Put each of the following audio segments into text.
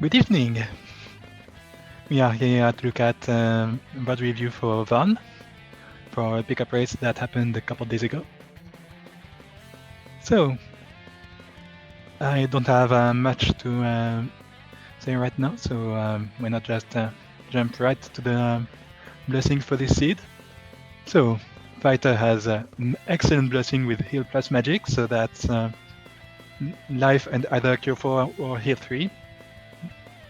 Good evening. We are here to look at what review for Van for a pickup race that happened a couple days ago. So I don't have much to say right now, so why not just jump right to the blessing for this seed. So Fighter has an excellent blessing with heal plus magic, so that's life and either cure 4 or heal 3,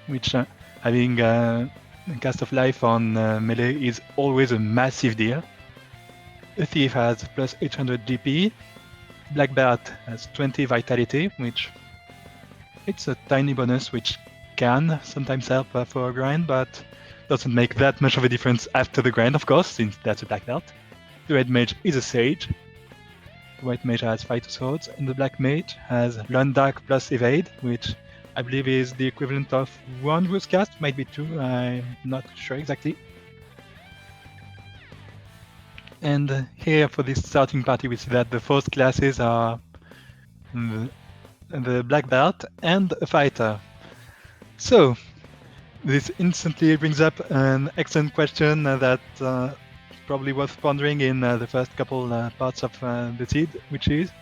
which having a cast of life on melee is always a massive deal. The Thief has plus 800 GP. Black Belt has 20 Vitality, which it's a tiny bonus which can sometimes help for a grind, but doesn't make that much of a difference after the grind, of course, since that's a Black Belt. The Red Mage is a Sage. The White Mage has Fighter Swords, and the Black Mage has Learn Dark plus Evade, which I believe is the equivalent of 1 Ruse Cast, might be 2, I'm not sure exactly. And here for this starting party, we see that the first classes are the Black Belt and a Fighter. So this instantly brings up an excellent question that probably worth pondering in the first couple parts of the seed, which is,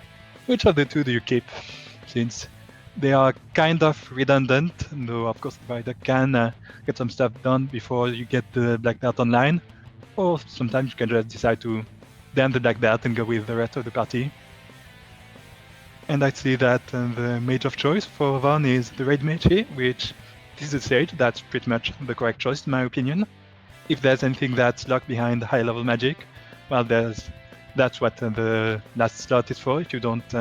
which of the two do you keep? Since they are kind of redundant, though of course the Fighter can get some stuff done before you get the Black Belt online, or sometimes you can just decide to damn the Black Belt and go with the rest of the party. And I see that the mage of choice for Van is the Red Mage here, which is a Sage. That's pretty much the correct choice in my opinion. If there's anything that's locked behind high level magic, well, that's what the last slot is for if you don't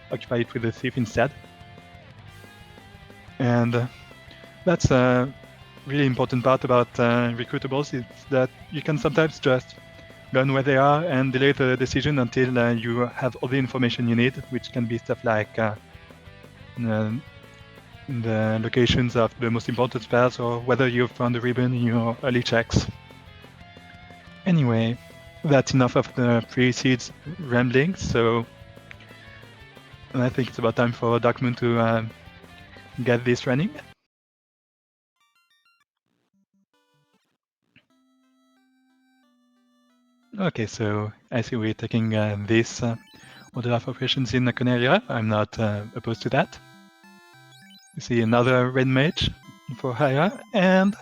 occupy it with the Thief instead. And that's a really important part about recruitables, is that you can sometimes just learn where they are and delay the decision until you have all the information you need, which can be stuff like the locations of the most important spells or whether you've found a ribbon in your early checks. Anyway, that's enough of the pre-seeds rambling, so I think it's about time for Darkmoon to get this running. Okay, so I see we're taking this order of operations in Coneria. I'm not opposed to that. You see another Red Mage for hire, and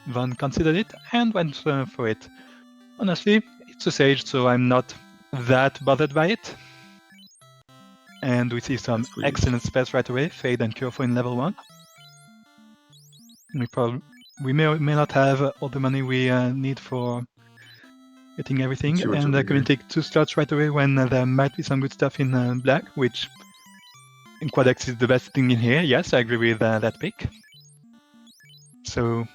Van considered it and went for it. Honestly, it's a Sage, so I'm not that bothered by it. And we see some excellent spells right away, Fade and Cure for in level 1. We may or may not have all the money we need for getting everything, and I can take 2 slots right away when there might be some good stuff in black, which in Quadex is the best thing in here. Yes, I agree with that pick. So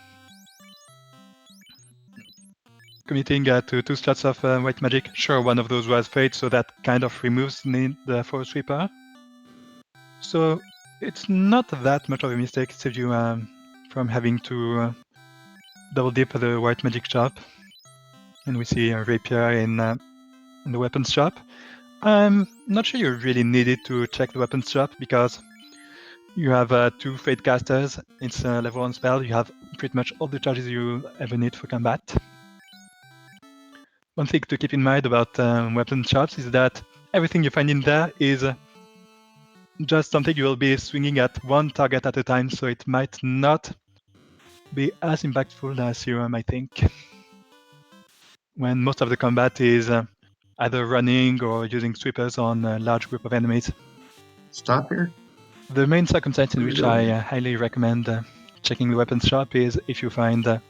committing to 2 slots of white magic, sure, one of those was Fade, so that kind of removes the need for a sweeper. So it's not that much of a mistake, saves you from having to double dip the white magic shop. And we see a rapier in the weapons shop. I'm not sure you really needed to check the weapons shop because you have 2 Fade casters. It's a level 1 spell. You have pretty much all the charges you ever need for combat. One thing to keep in mind about weapon shops is that everything you find in there is just something you will be swinging at one target at a time, so it might not be as impactful as you might think. When most of the combat is either running or using sweepers on a large group of enemies. Stop here? The main circumstance in which I highly recommend checking the weapons shop is if you find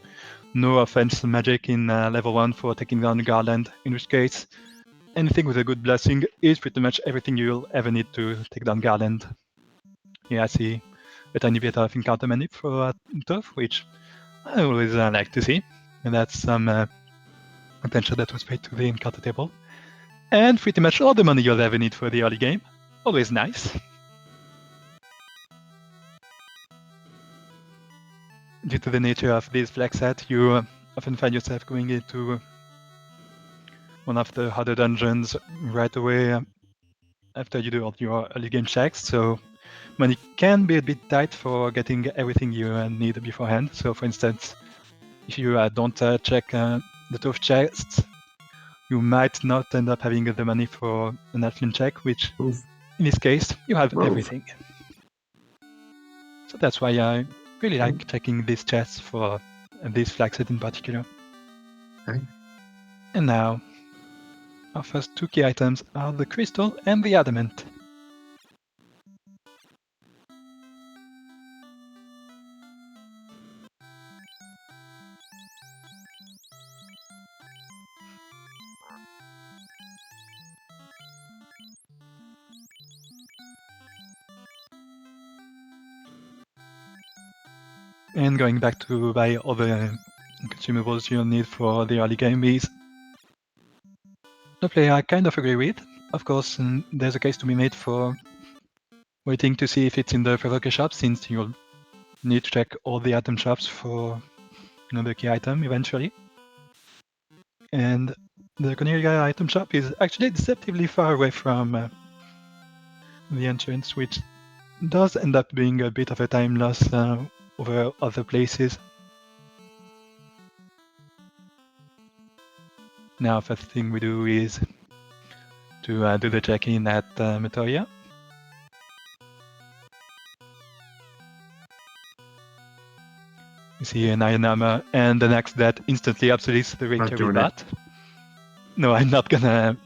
no offense magic in level 1 for taking down Garland, in which case anything with a good blessing is pretty much everything you'll ever need to take down Garland. Here I see a tiny bit of encounter manip for Toph, which I always like to see, and that's some attention that was paid to the encounter table. And pretty much all the money you'll ever need for the early game. Always nice. Due to the nature of this flag set, you often find yourself going into one of the harder dungeons right away after you do all your early game checks, so money can be a bit tight for getting everything you need beforehand. So for instance, if you don't check the tough chests, you might not end up having the money for an admin check, which Oof. in this case, you have Whoa. everything. So that's why I really like checking these chests for this flag set in particular. Okay. And now, our first two key items are the crystal and the adamant. And going back to buy all the consumables you'll need for the early game is a play I kind of agree with. Of course, there's a case to be made for waiting to see if it's in the provoker shop, since you'll need to check all the item shops for the key item eventually. And the Cornelia item shop is actually deceptively far away from the entrance, which does end up being a bit of a time loss over other places. Now, first thing we do is to do the check-in at Metoria. You see an iron armor and an axe that instantly obsoletes the Not rapier doing with it. that. No, I'm not gonna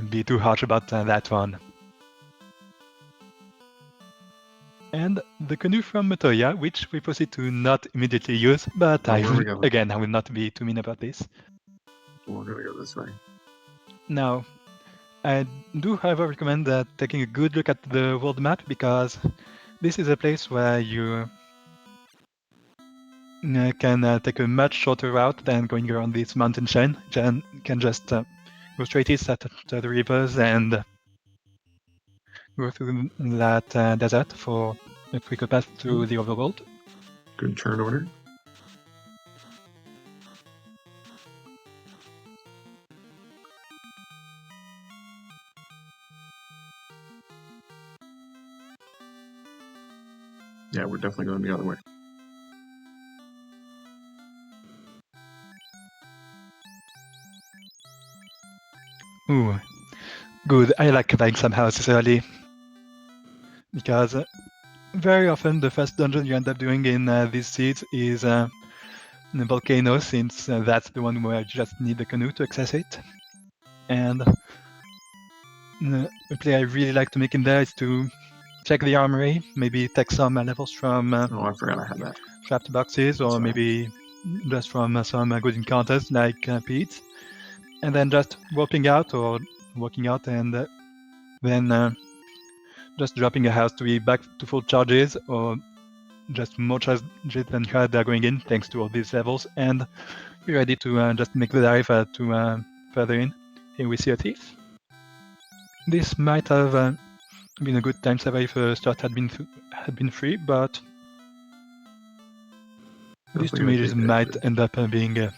be too harsh about that one. And the canoe from Metoya, which we proceed to not immediately use, but Oh, where are we going? again, I will not be too mean about this. We're gonna go this way. Now, I do, however, recommend taking a good look at the world map, because this is a place where you can take a much shorter route than going around this mountain chain. You can just go straight east at the rivers and go through that desert for a quicker path through the overworld. Good turn order. Yeah, we're definitely going the other way. Ooh, good. I like buying some houses early, because very often the first dungeon you end up doing in these seeds is the volcano, since that's the one where you just need the canoe to access it. And a play I really like to make in there is to check the armory, maybe take some levels from Oh, I forgot I had that. trapped boxes, or That's right. maybe just from some good encounters like Pete, and then just walking out or walking out and then just dropping a house to be back to full charges, or just more charges than you had going in, thanks to all these levels, and be ready to just make the dive to further in. Here we see a thief. This might have been a good time saver if start had been free, but these two Definitely gonna mages take that, might but end up being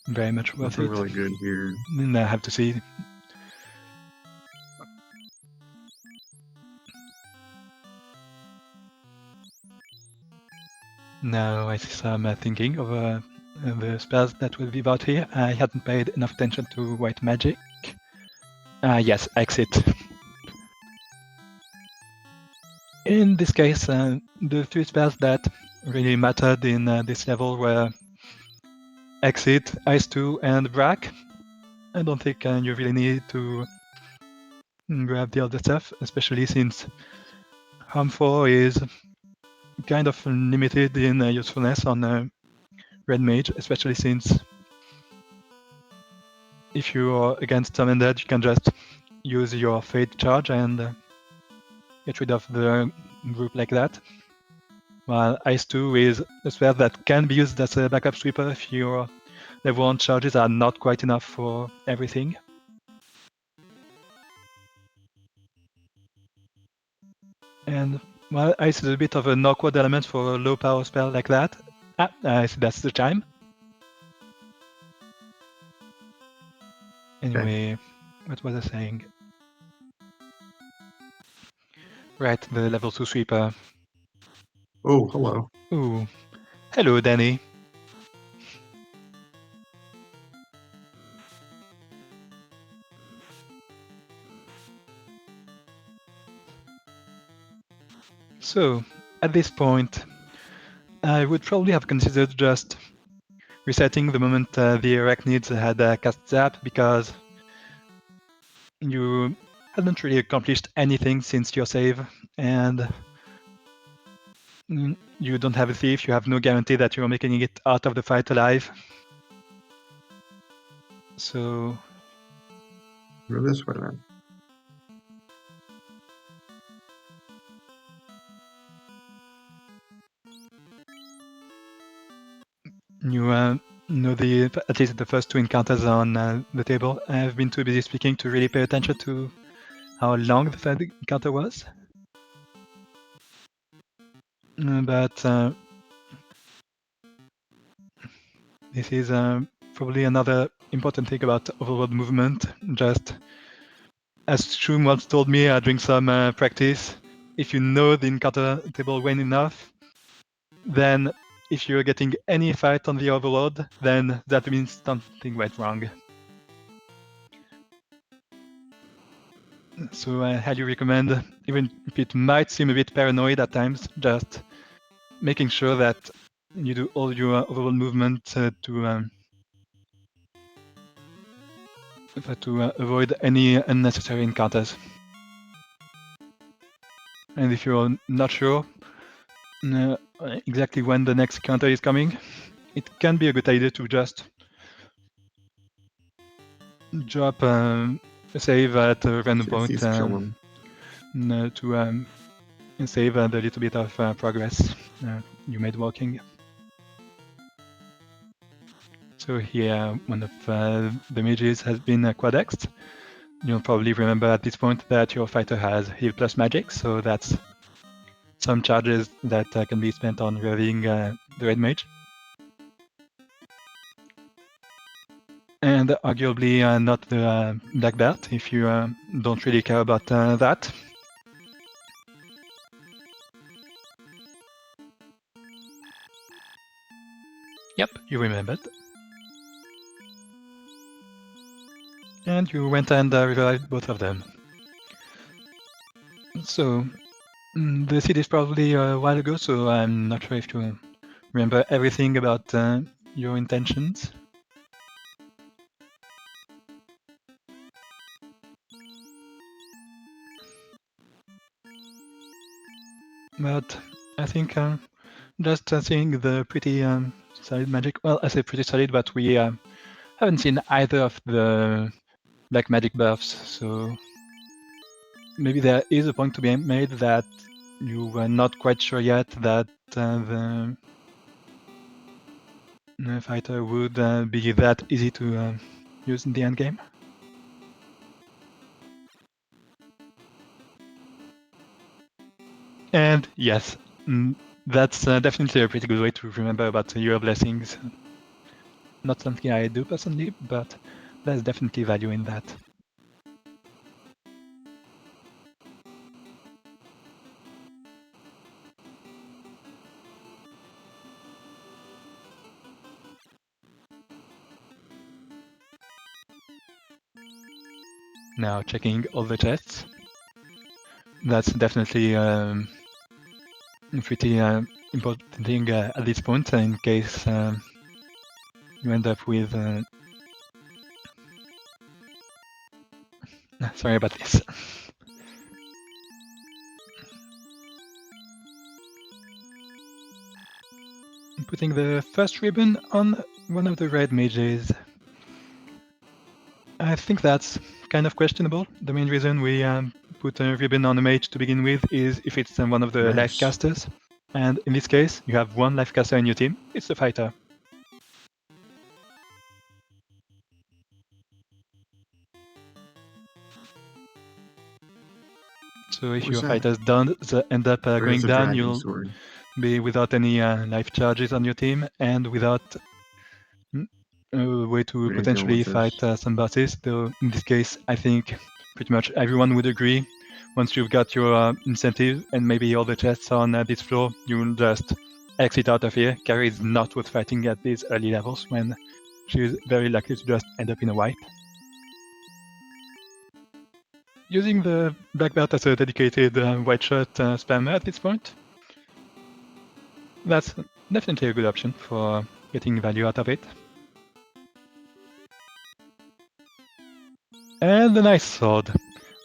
very much worth nothing it. really good here. And I have to see. Now I see some thinking of the spells that will be bought here. I hadn't paid enough attention to white magic. Yes, exit. In this case, the three spells that really mattered in this level were Exit, Ice 2, and Brack. I don't think you really need to grab the other stuff, especially since Harm 4 is kind of limited in usefulness on Red Mage, especially since if you're against some undead, you can just use your Fate charge and get rid of the group like that. While Ice 2 is a spell that can be used as a backup sweeper if your level 1 charges are not quite enough for everything. And while Ice is a bit of an awkward element for a low power spell like that, I see that's the chime. Anyway, what was I saying? Right, the level 2 sweeper. Oh, hello. Ooh. Hello, Danny. So, at this point, I would probably have considered just resetting the moment the arachnids had cast Zap, because you hadn't really accomplished anything since your save, and you don't have a thief, you have no guarantee that you're making it out of the fight alive. So Go this way then. you know at least the first two encounters on the table. I've been too busy speaking to really pay attention to how long the third encounter was. But this is probably another important thing about overworld movement. Just as Shroom once told me during some practice, if you know the encounter table well enough, then if you're getting any fight on the overworld, then that means something went wrong. So I highly recommend, even if it might seem a bit paranoid at times, just making sure that you do all your overworld movement to avoid any unnecessary encounters. And if you're not sure exactly when the next encounter is coming, it can be a good idea to just drop a save at a random point He's chilling. to save the little bit of progress you made walking. So here, one of the mages has been quadexed. You'll probably remember at this point that your fighter has heal plus magic, so that's some charges that can be spent on reviving the red mage. And arguably not the black belt, if you don't really care about that. Yep, you remembered. And you went and revived both of them. So, the seed is probably a while ago, so I'm not sure if you remember everything about your intentions. But I think just seeing the pretty solid magic, well, I say pretty solid, but we haven't seen either of the black magic buffs, so maybe there is a point to be made that you were not quite sure yet that the fighter would be that easy to use in the endgame. And yes, that's definitely a pretty good way to remember about your blessings. Not something I do personally, but there's definitely value in that. Now checking all the chests. That's definitely a pretty important thing at this point in case you end up with... sorry about this. Putting the first ribbon on one of the red mages. I think that's kind of questionable. The main reason we put a ribbon on a mage to begin with is if it's one of the life Nice. casters. And in this case, you have one life caster in your team. It's the fighter. So if What was your that? fighters don't end up going There's a down, dragon you'll sword. be without any life charges on your team and without a way to Where are you going potentially with fight this? some bosses. Though in this case, I think pretty much everyone would agree once you've got your incentive and maybe all the chests on this floor, you'll just exit out of here. Carrie is not worth fighting at these early levels when she's very likely to just end up in a wipe. Using the black belt as a dedicated white shirt spammer at this point, that's definitely a good option for getting value out of it. And a nice sword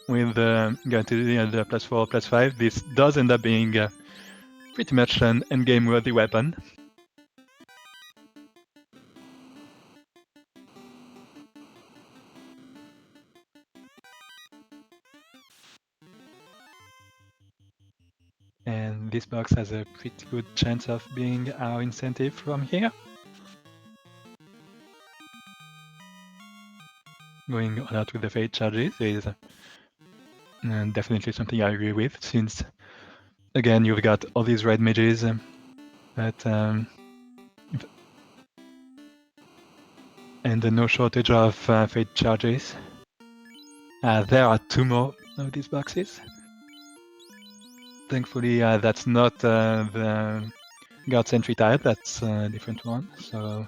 with guaranteed +4, +5. This does end up being pretty much an endgame worthy weapon. And this box has a pretty good chance of being our incentive from here. Going all out with the fate charges is definitely something I agree with, since again you've got all these red mages that and no shortage of fate charges. There are 2 more of these boxes. Thankfully, that's not the guard sentry type, that's a different one, so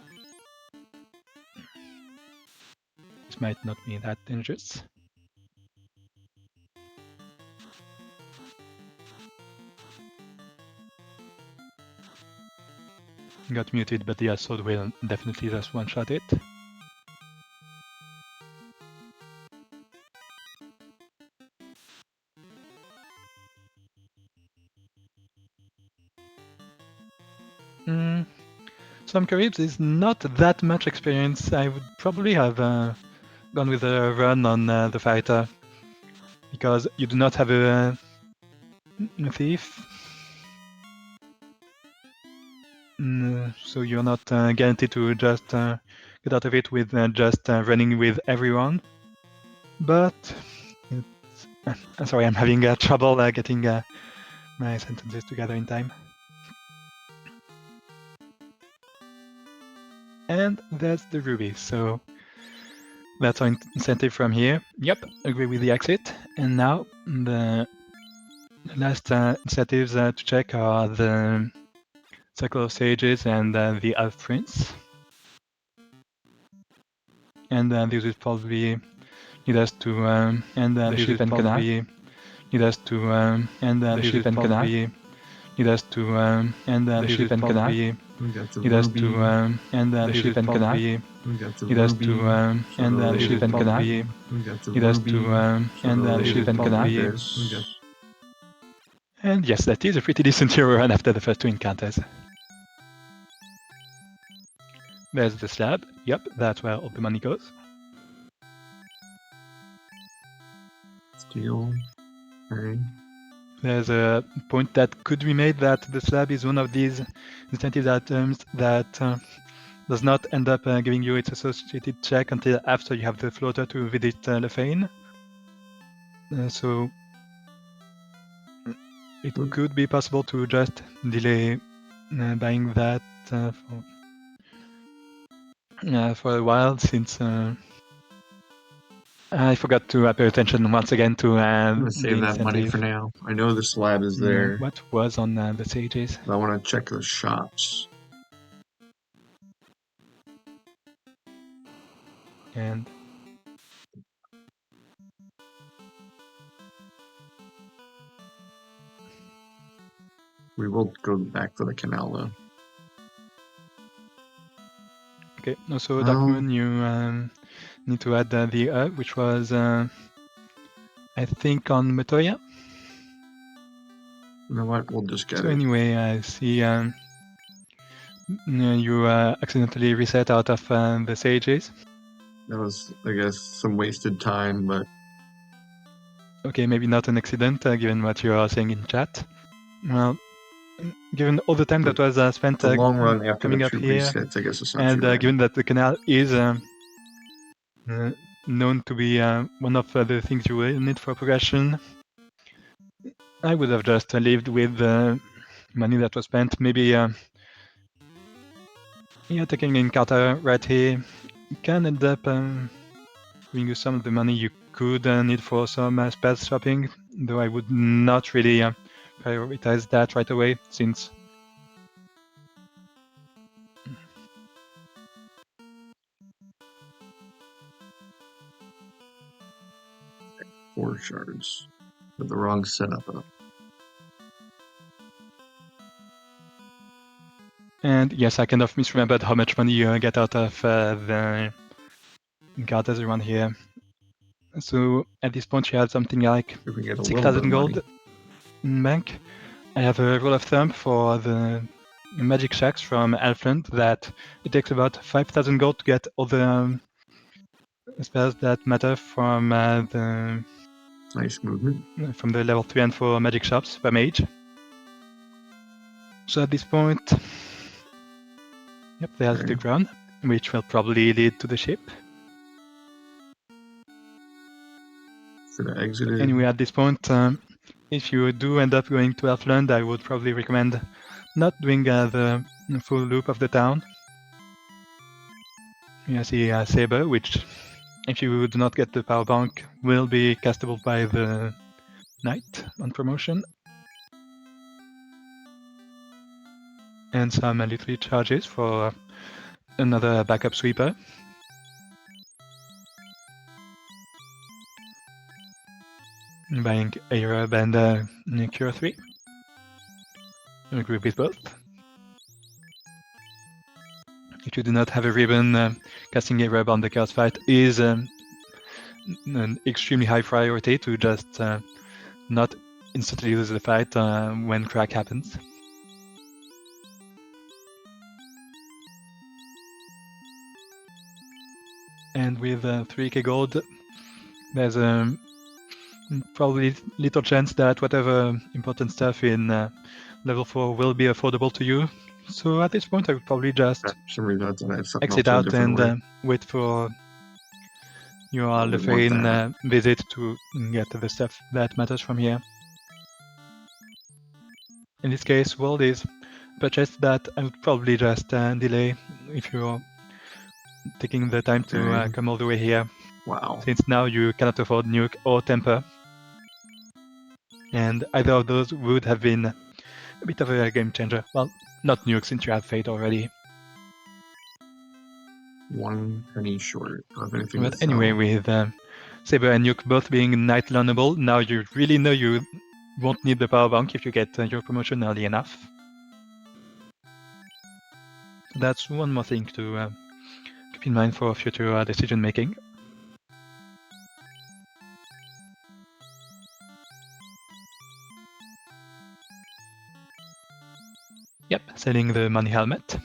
this might not be that dangerous. Got muted, but the sword will definitely just one-shot it. Some Caribs is not that much experience. I would probably have gone with a run on the fighter, because you do not have a thief. So you're not guaranteed to just get out of it with just running with everyone. But sorry, I'm having trouble getting my sentences together in time. And that's the ruby, so that's our incentive from here. Yep, agree with the exit. And now the last incentives to check are the Circle of Sages and the Elf Prince. And this will probably lead us to and this will probably lead us to and this will probably lead us to and this will probably lead us to and this will probably lead us to and this will probably lead us to and this will probably. And yes, that is a pretty decent hero run after the first 2 encounters. There's the slab. Yep, that's where all the money goes. Steel. Okay. There's a point that could be made that the slab is one of these incentive items that does not end up giving you its associated check until after you have the floater to visit Lefane. So it could be possible to just delay buying that for a while, since I forgot to pay attention once again to I'm gonna save that money for now. I know the slab is there. What was on the Sages? I want to check the shops. And we will go back to the canal though. Okay, also Dark Moon, you need to add the which was I think on Metoya. You know what? We'll just get it. So anyway, I see you accidentally reset out of the Sages. That was, I guess, some wasted time, but okay, maybe not an accident, given what you are saying in chat. Well, given all the time that was spent the long run after coming the up 2 here, resets, I guess it's not and too bad. given that the canal is known to be one of the things you will need for progression, I would have just lived with the money that was spent. Maybe taking an encounter right here can end up giving you some of the money you could need for some spell shopping. though I would not really prioritize that right away, since Four shards with the wrong setup up. And yes, I kind of misremembered how much money you get out of the garters around here. So at this point, you had something like If we get a little bit 6,000 of gold money, in bank. I have a rule of thumb for the magic shacks from Elfland that it takes about 5,000 gold to get all the spells that matter from nice movement. from the level 3 and 4 magic shops per mage. So at this point, yep, there's the Okay. ground, which will probably lead to the ship. Should have exited. Anyway, at this point, if you do end up going to Elfland, I would probably recommend not doing the full loop of the town. You see Saber, which, if you do not get the power bank, will be castable by the knight on promotion. And some elite charges for another backup sweeper. Buying Arab and Cure 3. I agree with both. If you do not have a ribbon, casting Arab on the chaos fight is an extremely high priority to just not instantly lose the fight when crack happens. And with 3k gold, there's probably little chance that whatever important stuff in level 4 will be affordable to you. So at this point, I would probably just For some reason, I thought I had something exit else in a out different and way. wait for your I wouldn't want Lefrain that. visit to get the stuff that matters from here. In this case, world is purchase that I would probably just delay if you're taking the time to Okay. come all the way here, Wow. since now you cannot afford nuke or temper. And either of those would have been a bit of a game changer. Well, not nuke since you have Fate already. 1 penny short of anything But to sell. anyway, with Saber and Nuke both being night learnable, now you really know you won't need the power bank if you get your promotion early enough. That's one more thing to keep in mind for future decision making. Yep, selling the money helmet.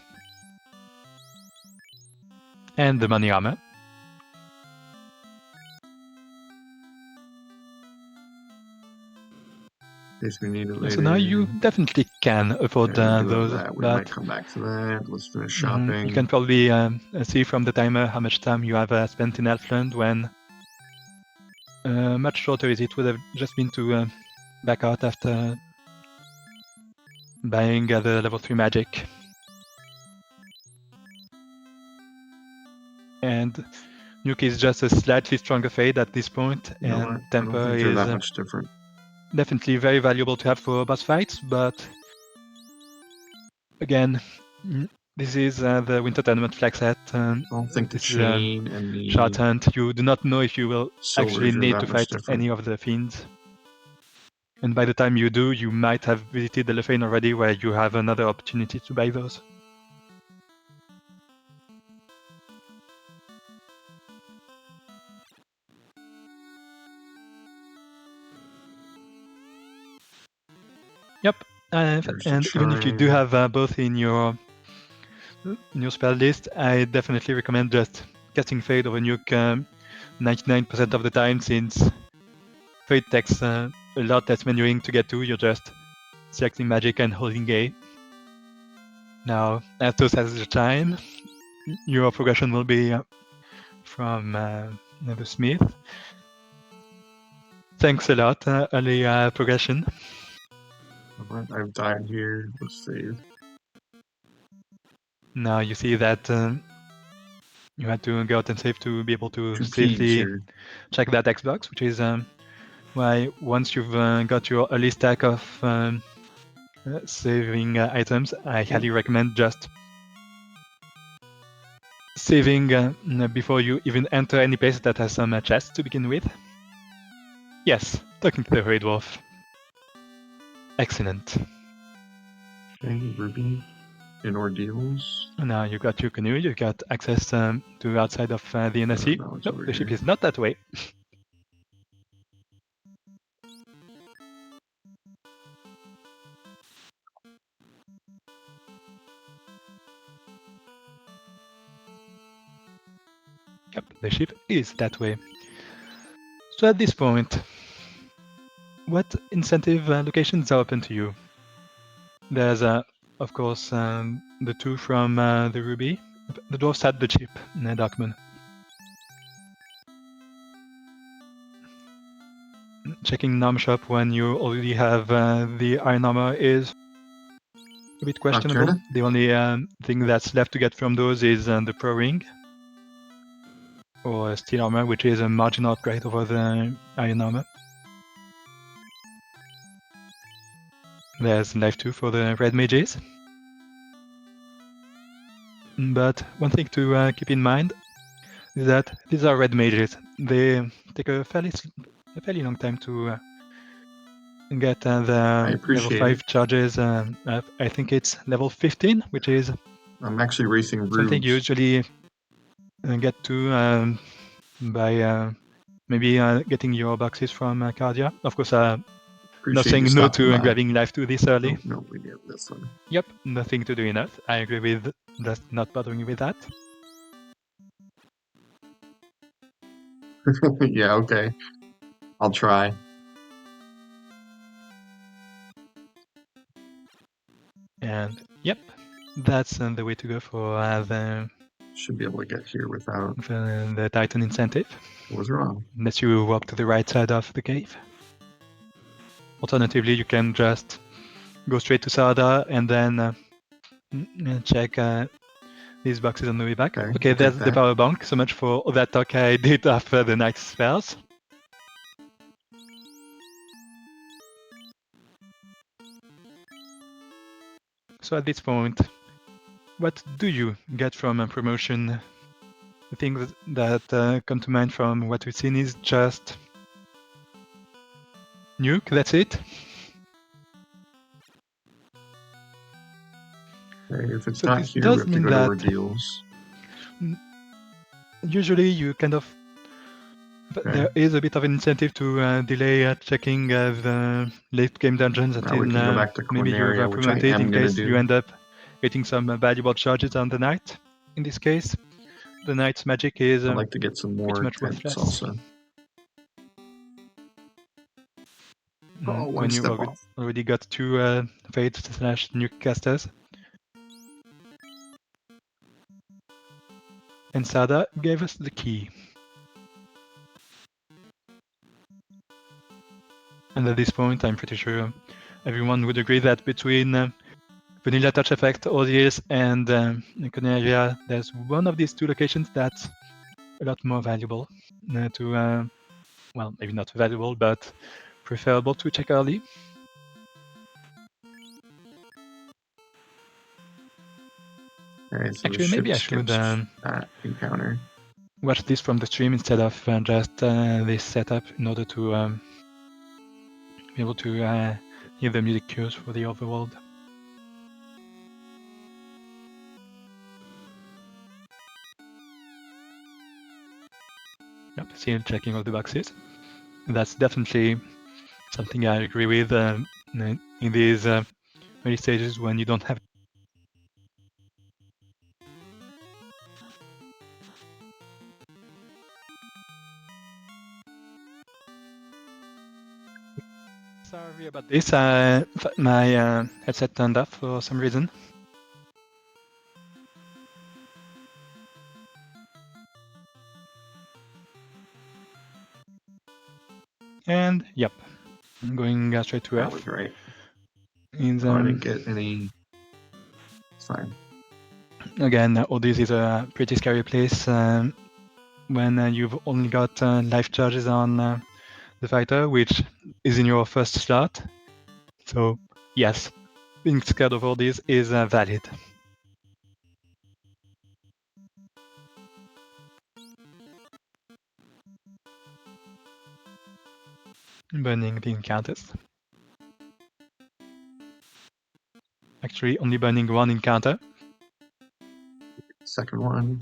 And the money armor. In case we need it later. So now you definitely can afford Yeah, we do have those, that. We but might come back to that. Let's finish shopping. you can probably see from the timer how much time you have spent in Elfland when much shorter it would have just been to back out after buying the level 3 magic. And Nuke is just a slightly stronger fade at this point, You know and what? I don't Temper think they're is that much different. definitely very valuable to have for boss fights, but again, this is the Winter Tournament flag set. I don't think the This is a chain and the shot hunt. You do not know if you will actually silvers are need that to much fight different. any of the fiends. And by the time you do, you might have visited the Lefane already, where you have another opportunity to buy those. Yep, and even if you do have both in your spell list, I definitely recommend just casting Fade over Nuke 99% of the time, since Fade takes a lot less manuing to get to. You're just selecting magic and holding A. Now, after has the time, your progression will be from the Smith. Thanks a lot, early progression. I've died here. Let's save. Now you see that you had to go out and save to be able to Two safely here. check that Xbox, which is why once you've got your early stack of saving items, I highly recommend just saving before you even enter any place that has some chests to begin with. Yes, talking to the Red Dwarf. Excellent. Okay, Ruby in ordeals. Now you got your canoe, you got access to outside of the NSC. No, it's Nope, over the ship here. is not that way. Yep, the ship is that way. So at this point, what incentive locations are open to you? There's, of course, the two from the Ruby. The dwarves had the chip, Darkmoon. Checking Nom Shop when you already have the Iron Armor is a bit questionable. Nocturna? The only thing that's left to get from those is the Pro Ring or Steel Armor, which is a marginal upgrade over the Iron Armor. There's Life 2 for the Red Mages. But one thing to keep in mind is that these are Red Mages. They take a fairly long time to get the level 5 charges up. I think it's level 15, which is I'm actually racing something you Rubes. usually get to by maybe getting your boxes from Cardia. Of course, Appreciate you nothing no stopping to by. grabbing Life 2 this early. No, we get this one. Yep, nothing to do enough. I agree with just not bothering you with that. Yeah, okay. I'll try. And yep, that's the way to go for the Should be able to get here without. the Titan incentive. I was wrong. Unless you walk to the right side of the cave. Alternatively, you can just go straight to Sarda and then check these boxes on the way back. Okay, there's the power bank. So much for all that talk I did after the night spells. So at this point, what do you get from a promotion? The things that come to mind from what we've seen is just nuke, that's it. Okay, if it's so not here, we have to go to ordeals. Usually you kind of there is a bit of an incentive to delay checking the late game dungeons until maybe you're promoted in case you end up getting some valuable charges on the night. In this case, the night's magic is I'd like to get some more much worthless. Also. When you've already got two Fate / Nuke casters. And Sada gave us the key. And at this point, I'm pretty sure everyone would agree that between Vanilla Touch Effect, Ordeals, and Conaria, there's one of these two locations that's a lot more valuable to, well, maybe not valuable, but preferable to check early. Okay, so actually, maybe I should encounter. Watch this from the stream instead of just this setup in order to be able to hear the music cues for the overworld. Yep, still checking all the boxes. That's definitely something I agree with in these early stages when you don't have. Sorry about this. My headset turned off for some reason. And yep, I'm going straight to Earth. That was right. I didn't get any. It's fine. Again, Odys is a pretty scary place when you've only got life charges on the fighter, which is in your first slot. So yes, being scared of all this is valid. Burning the encounters. Actually, only burning one encounter. Second one.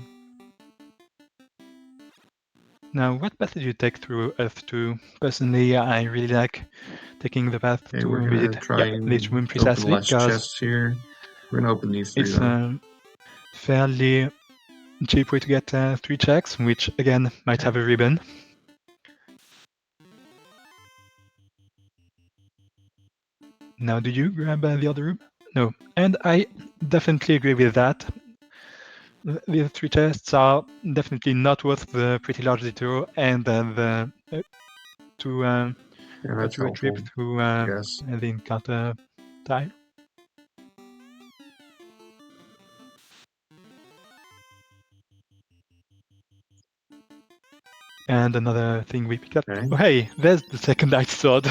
Now, what path did you take through Earth 2? Personally, I really like taking the path Okay, to we're gonna visit try and this room open precisely less because chests here. We're gonna open these three it's though. a fairly cheap way to get 3 checks, which again might have a ribbon. Now, did you grab the other room? No, and I definitely agree with that. The 3 chests are definitely not worth the pretty large detour and the Yeah, that's do a trip helpful. through Yes. the encounter tile. And another thing we picked up. Okay. Oh, hey, there's the second Ice Sword.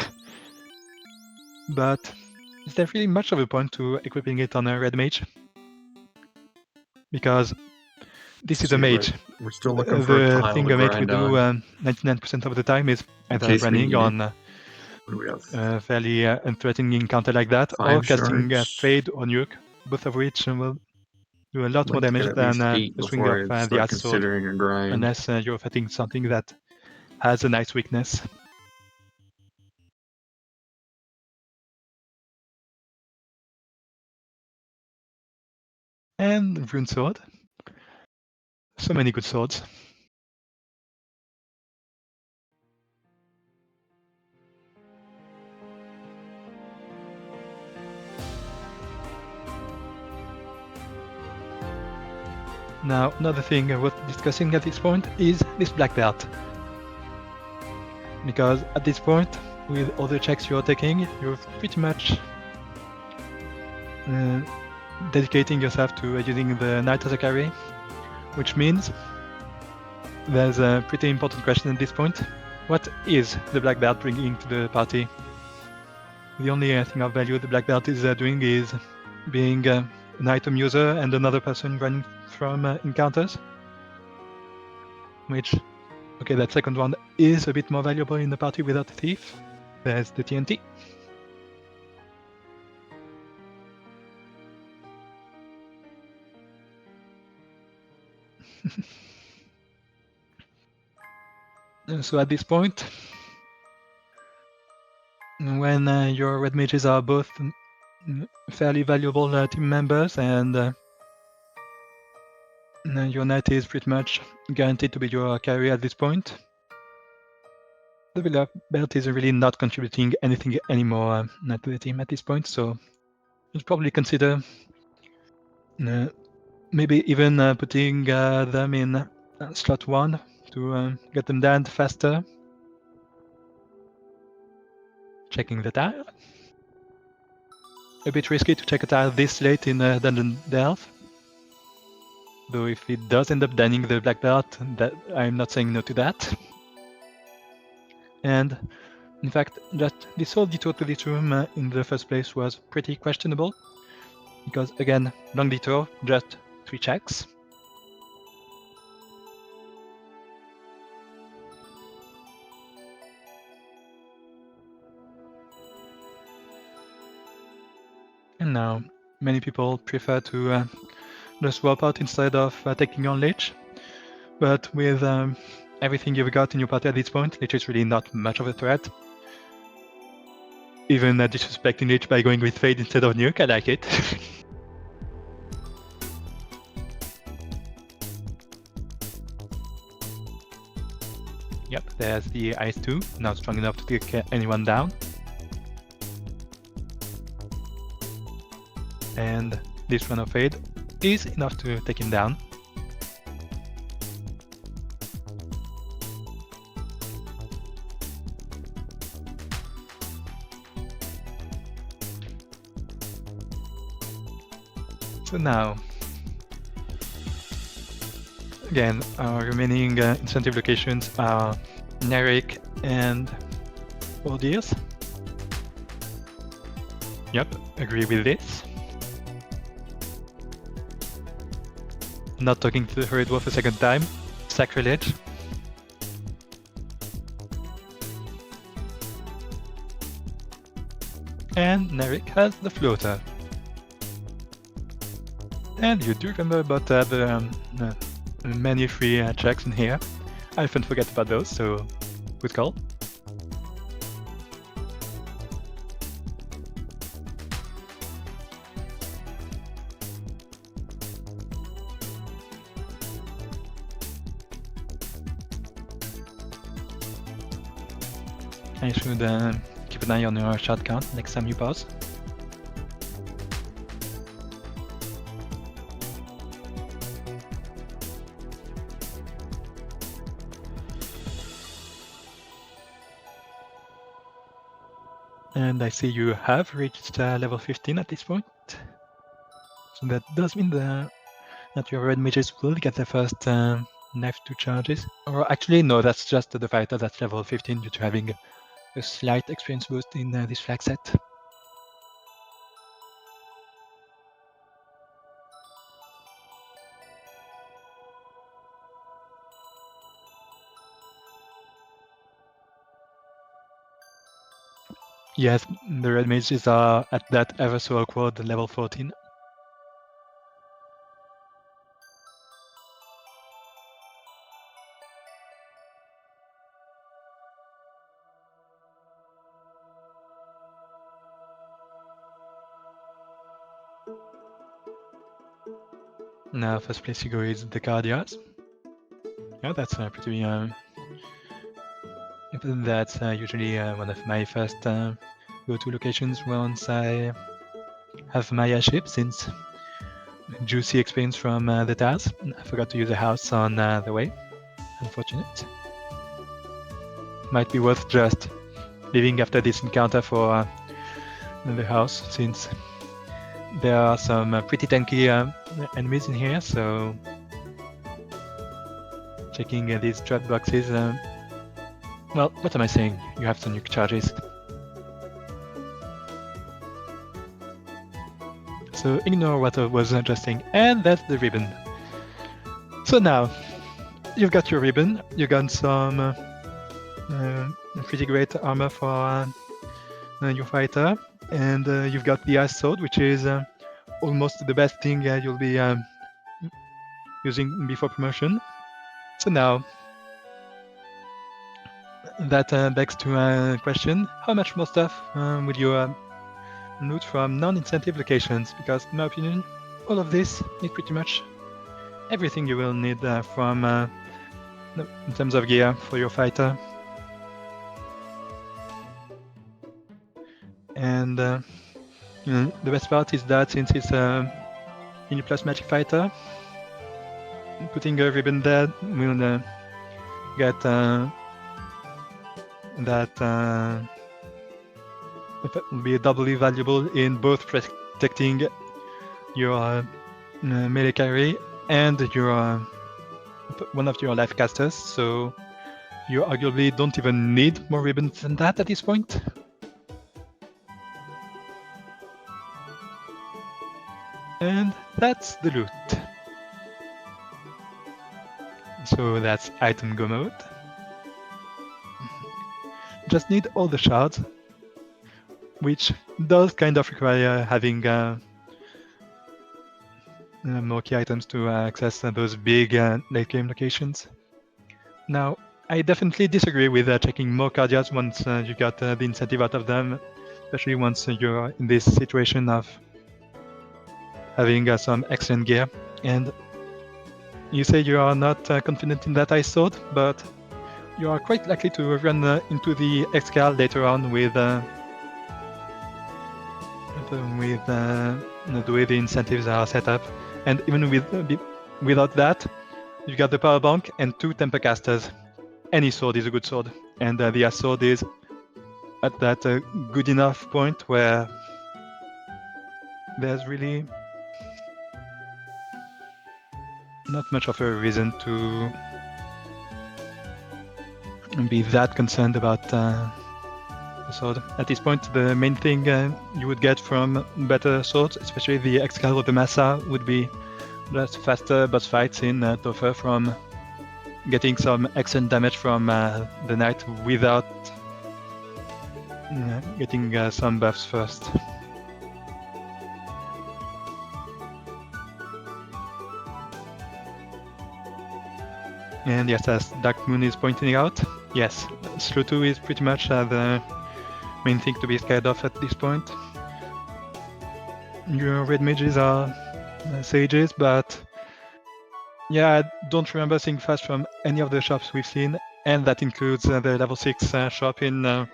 But is there really much of a point to equipping it on a red mage? Because this is a mage. We're still looking for a The tile thing to a mage would grind do on 99% of the time is in either case we running need it. on What do we have? a fairly unthreatening encounter like that, or 5 casting shards. Fade or Nuke, both of which will do a lot I'd more like to get damage at than least a 8 swing of before I the start Ice Sword, considering a grind. unless you're fighting something that has a nice weakness. And Rune Sword. So many good swords. Now, another thing worth discussing at this point is this black belt. Because at this point, with all the checks you're taking, you're pretty much dedicating yourself to using the knight as a carry, which means there's a pretty important question at this point. What is the black belt bringing to the party? The only thing of value the black belt is doing is being an item user and another person running from encounters, which, okay, that second one is a bit more valuable in the party without a thief. There's the TNT. So at this point, when your red mages are both fairly valuable team members and your knight is pretty much guaranteed to be your carry at this point, the black belt is really not contributing anything anymore to the team at this point, so you'd probably consider maybe even putting them in slot 1 to get them down faster. Checking the tile. A bit risky to check a tile this late in Dungeon Delve. Though if it does end up danning the black belt, that I'm not saying no to that. And in fact, just this whole detour to this room in the first place was pretty questionable. Because again, long detour, just 3 checks. And now, many people prefer to just swap out instead of taking on Lich. But with everything you've got in your party at this point, Lich is really not much of a threat. Even disrespecting Lich by going with Fade instead of Nuke, I like it. Yep, there's the Ice 2, not strong enough to take anyone down. And this run of Fade is enough to take him down. So now, again, our remaining incentive locations are Narek and old years. Yep, agree with this. Not talking to the Hurried Wolf a second time. Sacrilege. And Narek has the floater. And you do remember about the many free checks in here. I often forget about those, so good call. I should keep an eye on your shot count next time you pause. And I see you have reached level 15 at this point. So that does mean that your red mages will get the first knife 2 charges. Or actually, no, that's just the fighter that's level 15 due to having a slight experience boost in this flag set. Yes, the red mages are at that ever so awkward level 14. Now, first place you go is the Cardias. Yeah, that's pretty. That's usually one of my first go-to locations once I have my ship, since juicy experience from the TAS. I forgot to use a house on the way. Unfortunate. Might be worth just leaving after this encounter for the house, since there are some pretty tanky enemies in here, so checking these trap boxes. Well, what am I saying? You have some nuke charges. So ignore what I was just saying, and that's the ribbon. So now, you've got your ribbon, you got some pretty great armor for your fighter, and you've got the ice sword, which is almost the best thing you'll be using before promotion. So now, that begs to a question: how much more stuff would you loot from non-incentive locations? Because in my opinion, all of this is pretty much everything you will need from in terms of gear for your fighter. And the best part is that since it's a Mini Plus Magic Fighter, putting a ribbon there will get that will be doubly valuable in both protecting your melee carry and your one of your life casters. So you arguably don't even need more ribbons than that at this point. And that's the loot. So that's item go mode. Just need all the shards, which does kind of require having more key items to access those big late game locations. Now, I definitely disagree with checking more cardias once you got the incentive out of them, especially once you're in this situation of having some excellent gear. And you say you are not confident in that ice sword, but you are quite likely to run into the X-Cal later on with the way the incentives are set up. And even without that, you got the power bank and 2 temper casters. Any sword is a good sword, and the ice sword is at that good enough point where there's really not much of a reason to be that concerned about sword. At this point, the main thing you would get from better swords, especially the Excalibur of the Massa, would be just faster boss fights in Topher from getting some excellent damage from the knight without getting some buffs first. And yes, as Dark Moon is pointing out, yes, Slow 2 is pretty much the main thing to be scared of at this point. Your red mages are sages, but yeah, I don't remember seeing fast from any of the shops we've seen, and that includes the level 6 shop in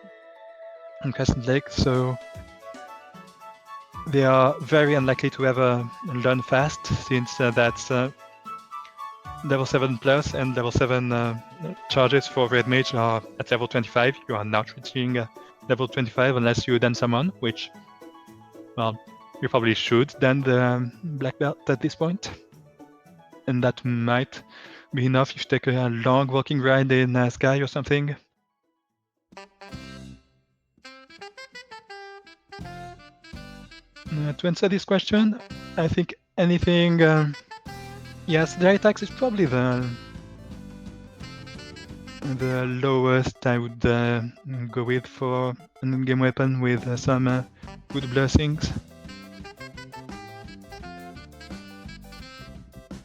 Crescent Lake, so they are very unlikely to ever learn fast, since that's level 7 plus, and level 7 charges for red mage are at level 25. You are not reaching level 25 unless you dan someone, which, well, you probably should dan the black belt at this point. And that might be enough if you take a long walking ride in Sky or something. To answer this question, I think anything... yes, the attacks is probably the lowest I would go with for an in-game weapon with some good blessings.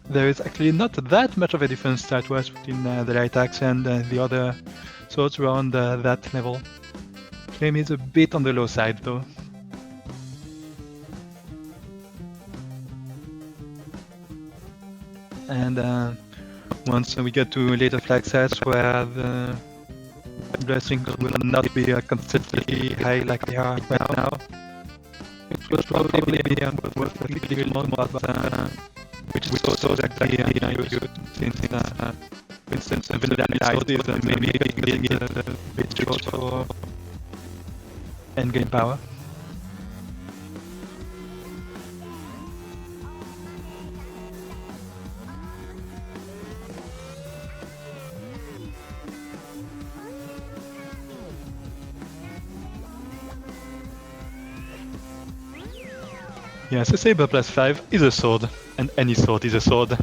There is actually not that much of a difference stat-wise between the light axe and the other swords around that level. Flame is a bit on the low side though. And once we get to later flag sets where the blessings will not be consistently high like they are right now, it will probably be worth a little more, but which is also exactly good, since for instance, the light is maybe getting it a bit short for endgame power. Yes, a saber plus 5 is a sword, and any sword is a sword.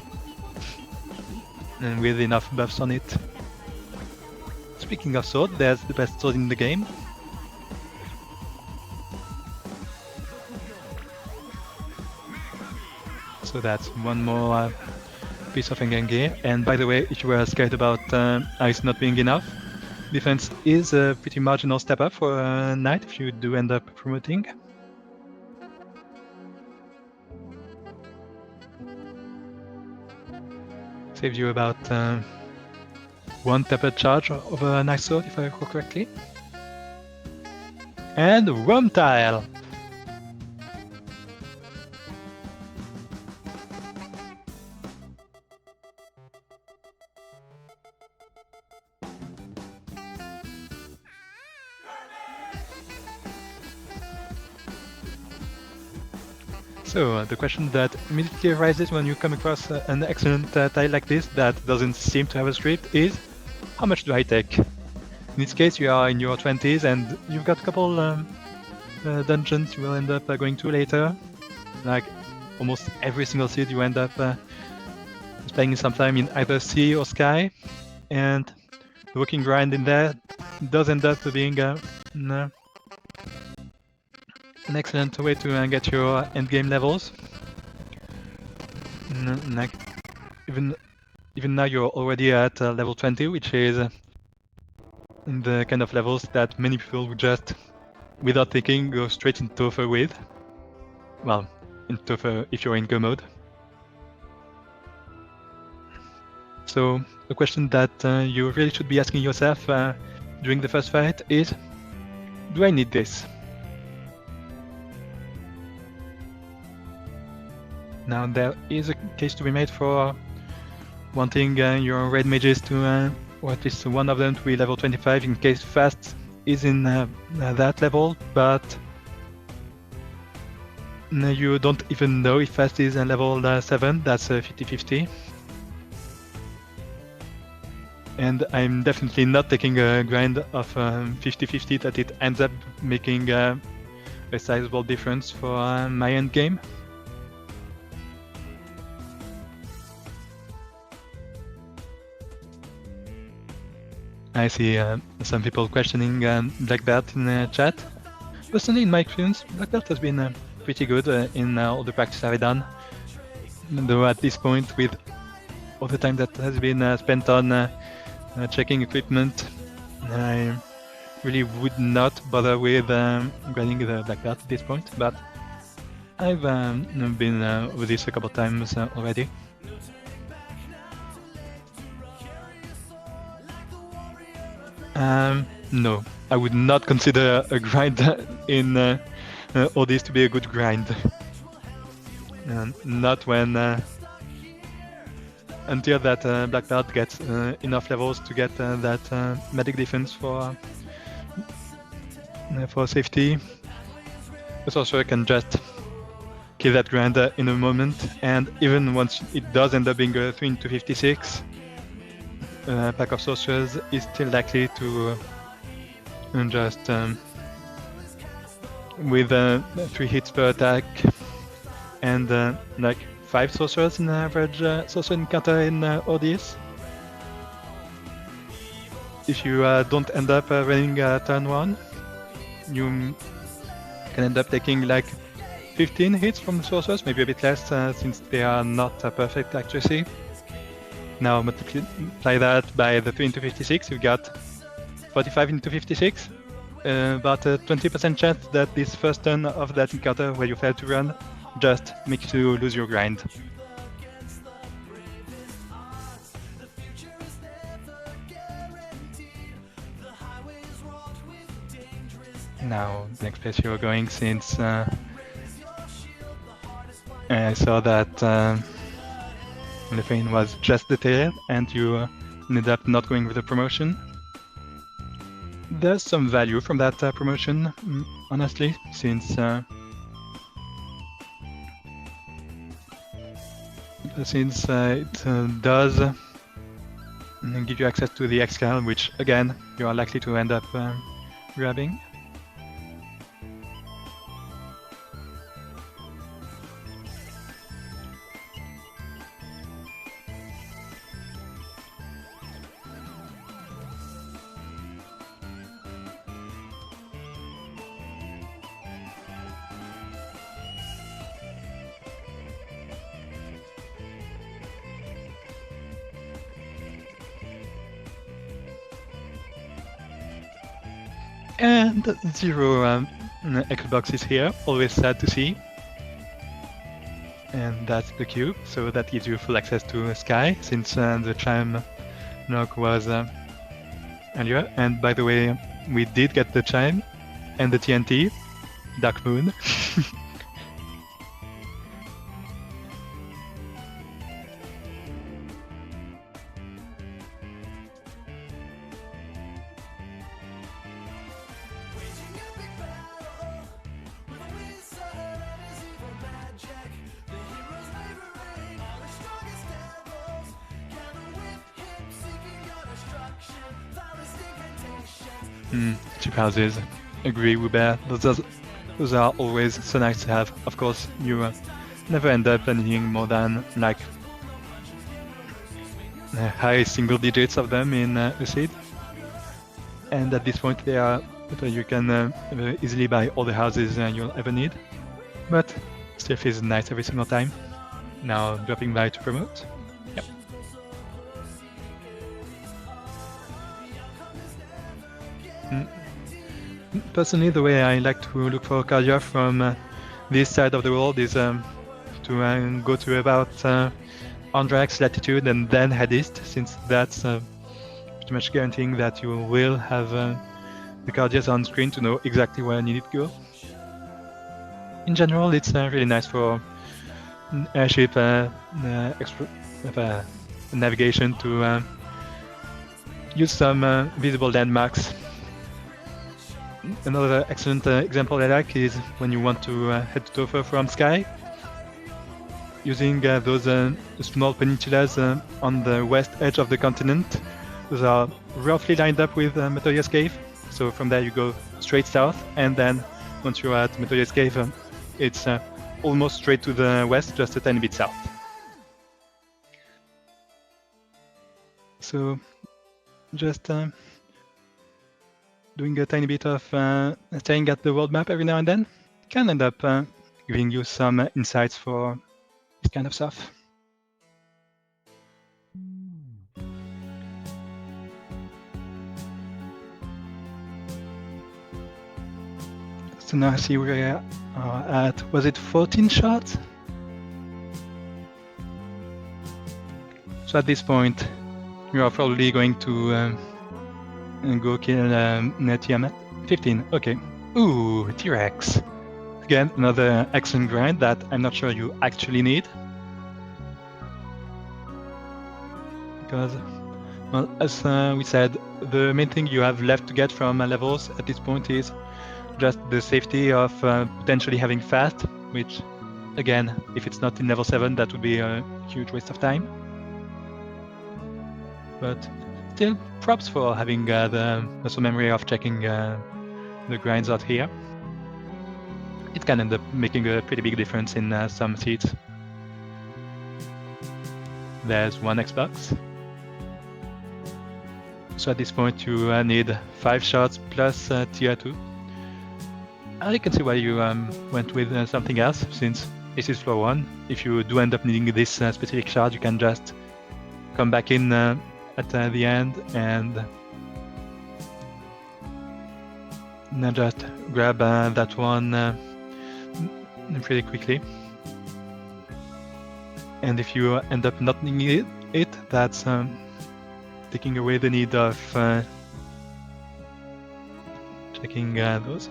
And with enough buffs on it. Speaking of sword, there's the best sword in the game. So that's one more piece of endgame gear. And by the way, if you were scared about ice not being enough, defense is a pretty marginal step up for a knight if you do end up promoting. Saves you about 1 pepper charge over a nice sword, if I recall correctly. And Worm Tile! So, the question that immediately arises when you come across an excellent tile like this that doesn't seem to have a script is, how much do I take? In this case, you are in your 20s and you've got a couple dungeons you will end up going to later. Like, almost every single seed you end up spending some time in either sea or sky, and the walking grind in there does end up being an excellent way to get your endgame levels. Like, even now you're already at level 20, which is the kind of levels that many people would just, without thinking, go straight into Topher with. Well, in Topher if you're in go mode. So the question that you really should be asking yourself during the first fight is, do I need this? Now there is a case to be made for wanting your red mages to, or at least one of them to be level 25 in case fast is in that level, but you don't even know if fast is level 7, that's 50-50. And I'm definitely not taking a grind of 50-50 that it ends up making a sizable difference for my end game. I see some people questioning Black Belt in the chat. Personally, in my experience, Black Belt has been pretty good in all the practice I've done. Though at this point, with all the time that has been spent on checking equipment, I really would not bother with grinding the Black Belt at this point. But I've been over this a couple times already. No, I would not consider a grind in all this to be a good grind. Not when until that Black Belt gets enough levels to get that medic defense for safety. The sorcerer can just kill that grind in a moment, and even once it does end up being a 3 into 56, pack of sorcerers is still likely to just with 3 hits per attack and like 5 sorcerers in average sorcerer encounter in ODS. If you don't end up running turn 1, you can end up taking like 15 hits from the sorcerers, maybe a bit less since they are not perfect accuracy. Now multiply that by the 3 into 56, you got 45 into 56. About a 20% chance that this first turn of that encounter where you fail to run just makes you lose your grind. Now, the next place you're going, since I saw that Lefane was just the tail and you ended up not going with the promotion. There's some value from that promotion, honestly, since it does give you access to the X-Cal, which again you are likely to end up grabbing. And 0 X boxes here, always sad to see. And that's the cube, so that gives you full access to Sky, since the Chime knock was earlier. And by the way, we did get the Chime and the TNT, Dark Moon. Chip houses, agree with that. Those are always so nice to have. Of course, you never end up needing more than like high single digits of them in a seed. And at this point, they are you can easily buy all the houses you'll ever need. But still feels nice every single time. Now dropping by to promote. Yep. Personally, the way I like to look for Cardia from this side of the world is to go to about Andrax latitude and then head east, since that's pretty much guaranteeing that you will have the Cardias on screen to know exactly where you need to go. In general, it's really nice for airship navigation to use some visible landmarks. Another excellent example I like is when you want to head to Topher from Sky, using those small peninsulas on the west edge of the continent Those are roughly lined up with Metoya's Cave. So from there you go straight south, and then once you're at Metoya's Cave, it's almost straight to the west, just a tiny bit south. So just doing a tiny bit of staring at the world map every now and then can end up giving you some insights for this kind of stuff. So now I see we are at, was it 14 shots? So at this point, you are probably going to go kill Tiamat. 15, okay. Ooh, T-Rex. Again, another excellent grind that I'm not sure you actually need. Because, well, as we said, the main thing you have left to get from levels at this point is just the safety of potentially having fast, which, again, if it's not in level 7, that would be a huge waste of time. But still, props for having the muscle memory of checking the grinds out here. It can end up making a pretty big difference in some seats. There's one Xbox. So at this point you need 5 shots plus tier 2. I can see why you went with something else, since this is floor 1. If you do end up needing this specific shot, you can just come back in at the end and just grab that one pretty quickly. And if you end up not needing it, that's taking away the need of checking those.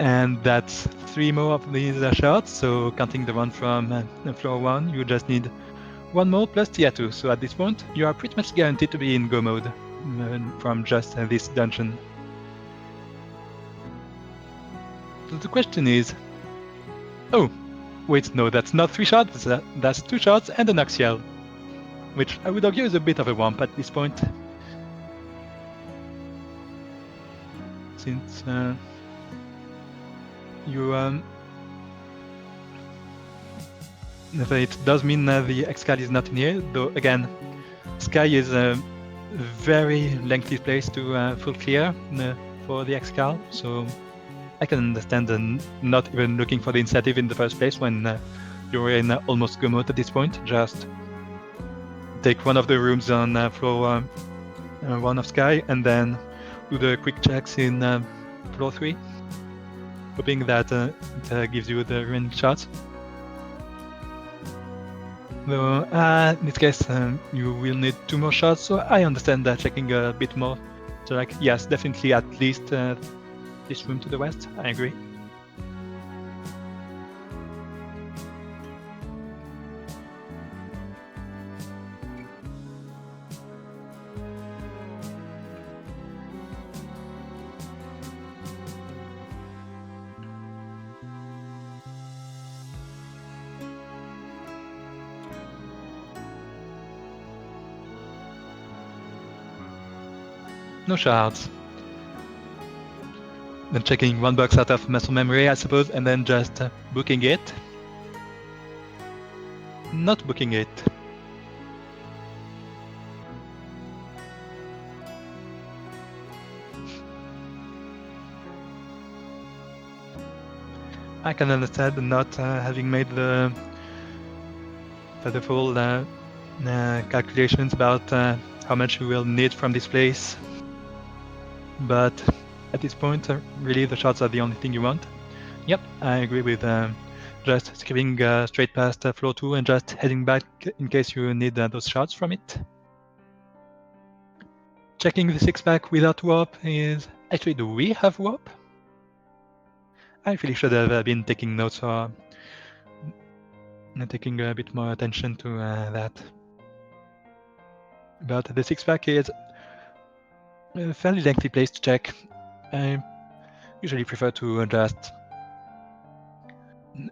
And that's 3 more of these shots, so counting the one from floor 1, you just need 1 more plus tier 2. So at this point, you are pretty much guaranteed to be in go mode from just this dungeon. So the question is, oh, wait, no, that's not 3 shots, that's 2 shots and an axial, which I would argue is a bit of a womp at this point. Since it does mean the X-Cal is not in here, though again, Sky is a very lengthy place to full clear for the X-Cal, so I can understand not even looking for the incentive in the first place when you're in almost go mode at this point. Just take one of the rooms on floor 1 of Sky and then do the quick checks in floor 3, hoping that it gives you the remaining shots. Though in this case you will need 2 more shots, so I understand checking a bit more. So like, yes, definitely at least this room to the west, I agree. No shards. Then checking 1 box out of muscle memory, I suppose, and then just booking it. Not booking it. I can understand not having made the full calculations about how much you will need from this place. But at this point, really the shots are the only thing you want. Yep, I agree with just skipping straight past floor 2 and just heading back in case you need those shots from it. Checking the 6-pack without warp is... Actually, do we have warp? I really should have been taking notes or taking a bit more attention to that. But the 6-pack is a fairly lengthy place to check. I usually prefer to just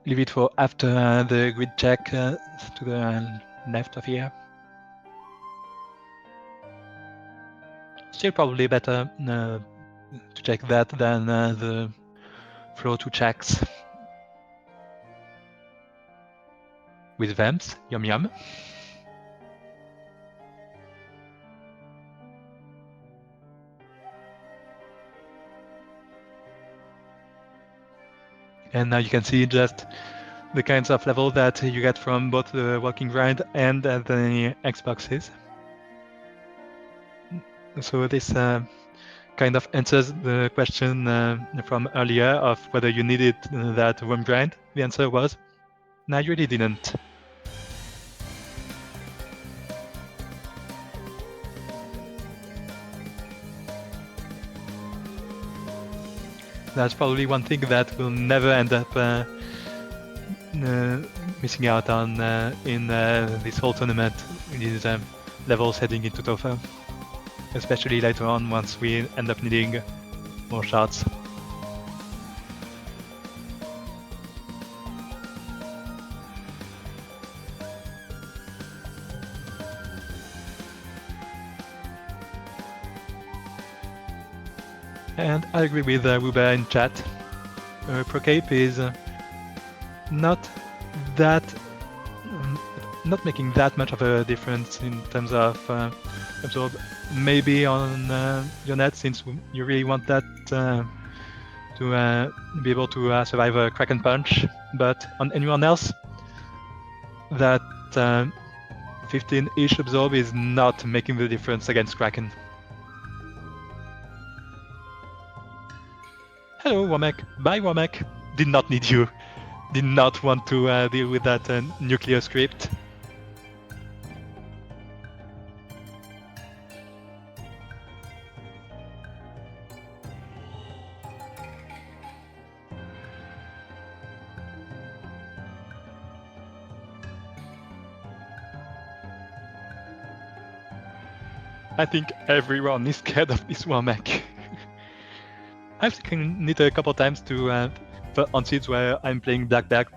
leave it for after the grid check to the left of here. Still probably better to check that than the floor 2 checks with vamps. Yum yum. And now you can see just the kinds of level that you get from both the walking grind and the Xboxes. So this kind of answers the question from earlier of whether you needed that room grind. The answer was, no, you really didn't. That's probably one thing that we'll never end up missing out on in this whole tournament, is levels heading into Tofa. Especially later on once we end up needing more shots. And I agree with Ruba in chat. Procape is not making that much of a difference in terms of absorb. Maybe on your net, since you really want that to be able to survive a Kraken punch, but on anyone else, that 15-ish absorb is not making the difference against Kraken. Hello, Womack. Bye, Womack. Did not need you. Did not want to deal with that nuclear script. I think everyone is scared of this Womack. I've taken it a couple times to on seeds where I'm playing black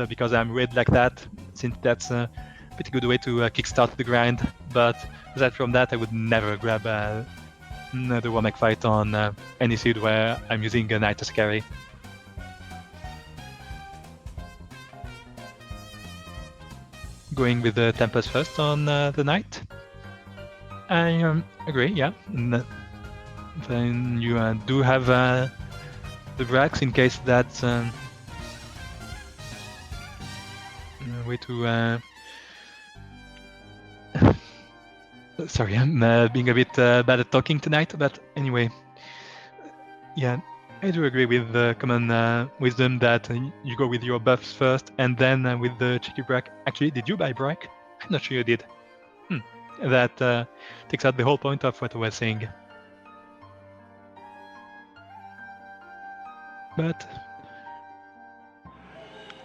because I'm red like that, since that's a pretty good way to kickstart the grind. But aside from that, I would never grab the Womack fight on any seed where I'm using a Knight as carry. Going with the Tempest first on the Knight. I agree, yeah. Then you do have the Brax in case that's a way to... Sorry, I'm being a bit bad at talking tonight, but anyway. Yeah, I do agree with the common wisdom that you go with your buffs first and then with the cheeky Brack. Actually, did you buy Brack? I'm not sure you did. That takes out the whole point of what I was saying. But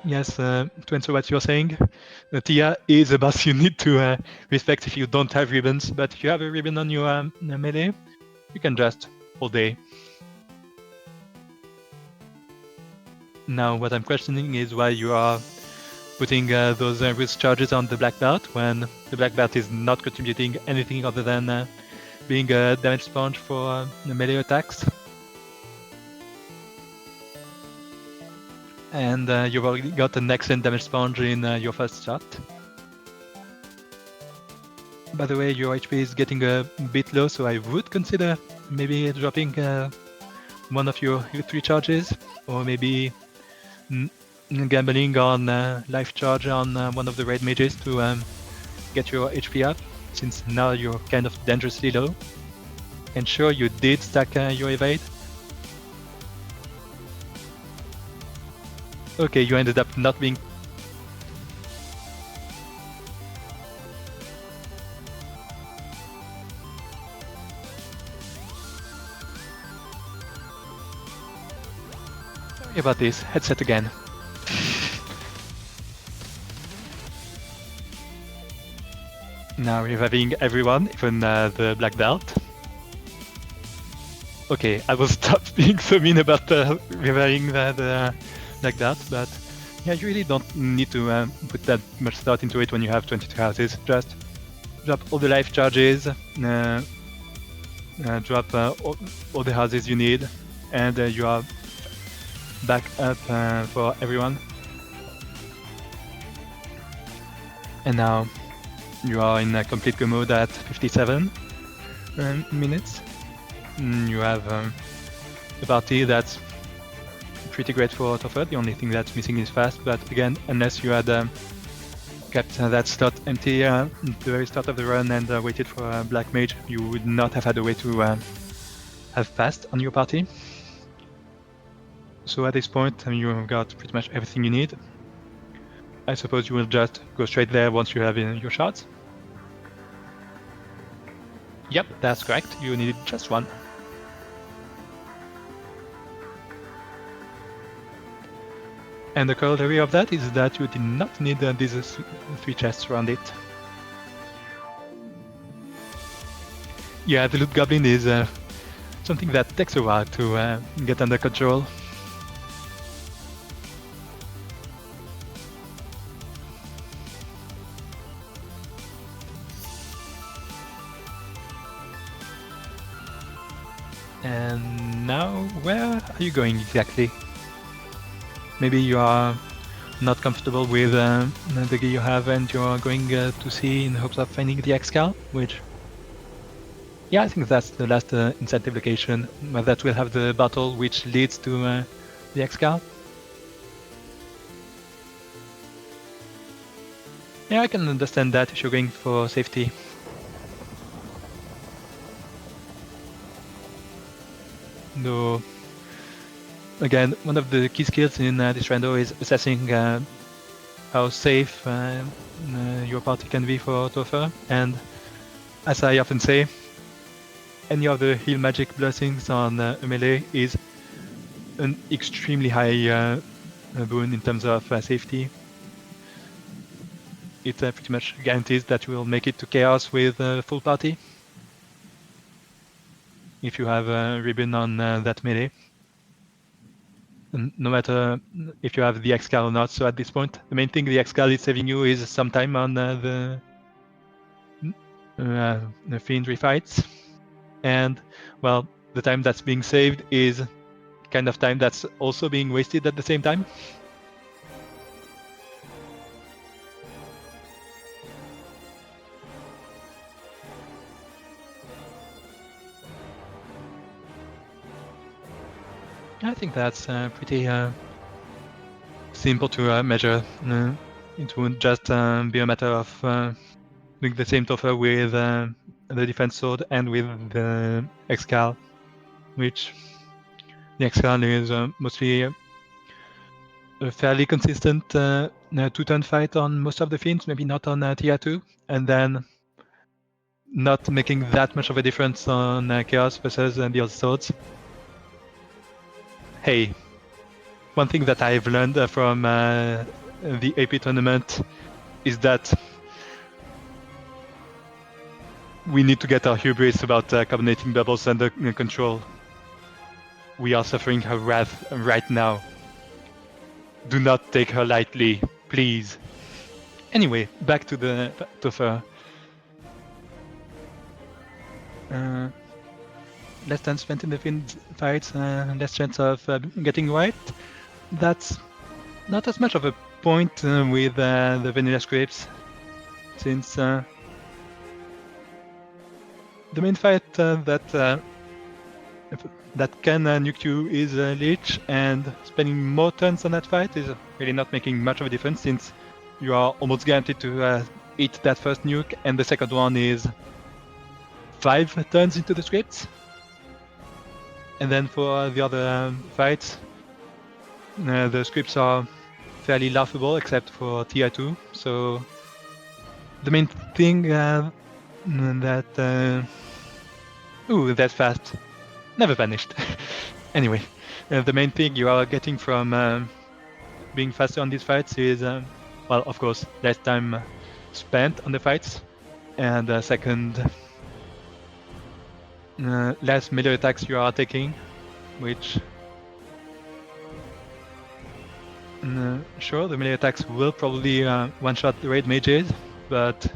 yes, to answer what you're saying, Tia is a boss you need to respect if you don't have ribbons, but if you have a ribbon on your melee, you can just all day. Now, what I'm questioning is why you are putting those risk charges on the black belt when the black belt is not contributing anything other than being a damage sponge for melee attacks. And you've already got an excellent damage sponge in your first shot. By the way, your HP is getting a bit low, so I would consider maybe dropping one of your 3 charges, or maybe gambling on life charge on one of the raid mages to get your HP up, since now you're kind of dangerously low. And sure, you did stack your evade. Okay, you ended up not being... Sorry about this, headset again. Now reviving everyone, even the black belt. Okay, I will stop being so mean about reviving the black belt, but yeah, you really don't need to put that much thought into it when you have 22 houses. Just drop all the life charges, drop all the houses you need, and you are back up for everyone. And now you are in a complete go mode at 57 minutes. You have a party that's pretty great for Toffer. The only thing that's missing is fast, but again, unless you had kept that slot empty at the very start of the run and waited for a Black Mage, you would not have had a way to have fast on your party. So at this point, you've got pretty much everything you need. I suppose you will just go straight there once you have your shots. Yep, that's correct. You needed just one. And the corollary of that is that you did not need these 3 chests around it. Yeah, the loot goblin is something that takes a while to get under control. And now, where are you going exactly? Maybe you are not comfortable with the gear you have and you're going to sea in hopes of finding the X-Cal, which... Yeah, I think that's the last incentive location that will have the battle which leads to the X-Cal. Yeah, I can understand that if you're going for safety. Though, again, one of the key skills in this rando is assessing how safe your party can be for Toffer, and as I often say, any of the heal magic blessings on a melee is an extremely high boon in terms of safety. It pretty much guarantees that you will make it to chaos with a full party if you have a ribbon on that melee. No matter if you have the X-Cal or not. So at this point, the main thing the X-Cal is saving you is some time on the Fiendry fights. And, well, the time that's being saved is kind of time that's also being wasted at the same time. I think that's pretty simple to measure. It won't just be a matter of doing the same Toffer with the defense sword and with the X-Cal, which the X-Cal is mostly a fairly consistent 2-turn fight on most of the fiends, maybe not on tier 2, and then not making that much of a difference on Chaos versus the other swords. Hey, one thing that I've learned from the AP tournament is that we need to get our hubris about combinating bubbles under control. We are suffering her wrath right now. Do not take her lightly, please. Anyway, back to the Toffer. Less time spent in the field fights, less chance of getting wiped. That's not as much of a point with the vanilla scripts, since the main fight that can nuke you is Lich, and spending more turns on that fight is really not making much of a difference, since you are almost guaranteed to eat that first nuke, and the second one is 5 turns into the scripts. And then for the other fights, the scripts are fairly laughable, except for TI2. So the main thing that ooh, that's fast. Never vanished. Anyway, the main thing you are getting from being faster on these fights is, well, of course, less time spent on the fights, and second, less melee attacks you are taking, which sure, the melee attacks will probably one-shot the raid mages, but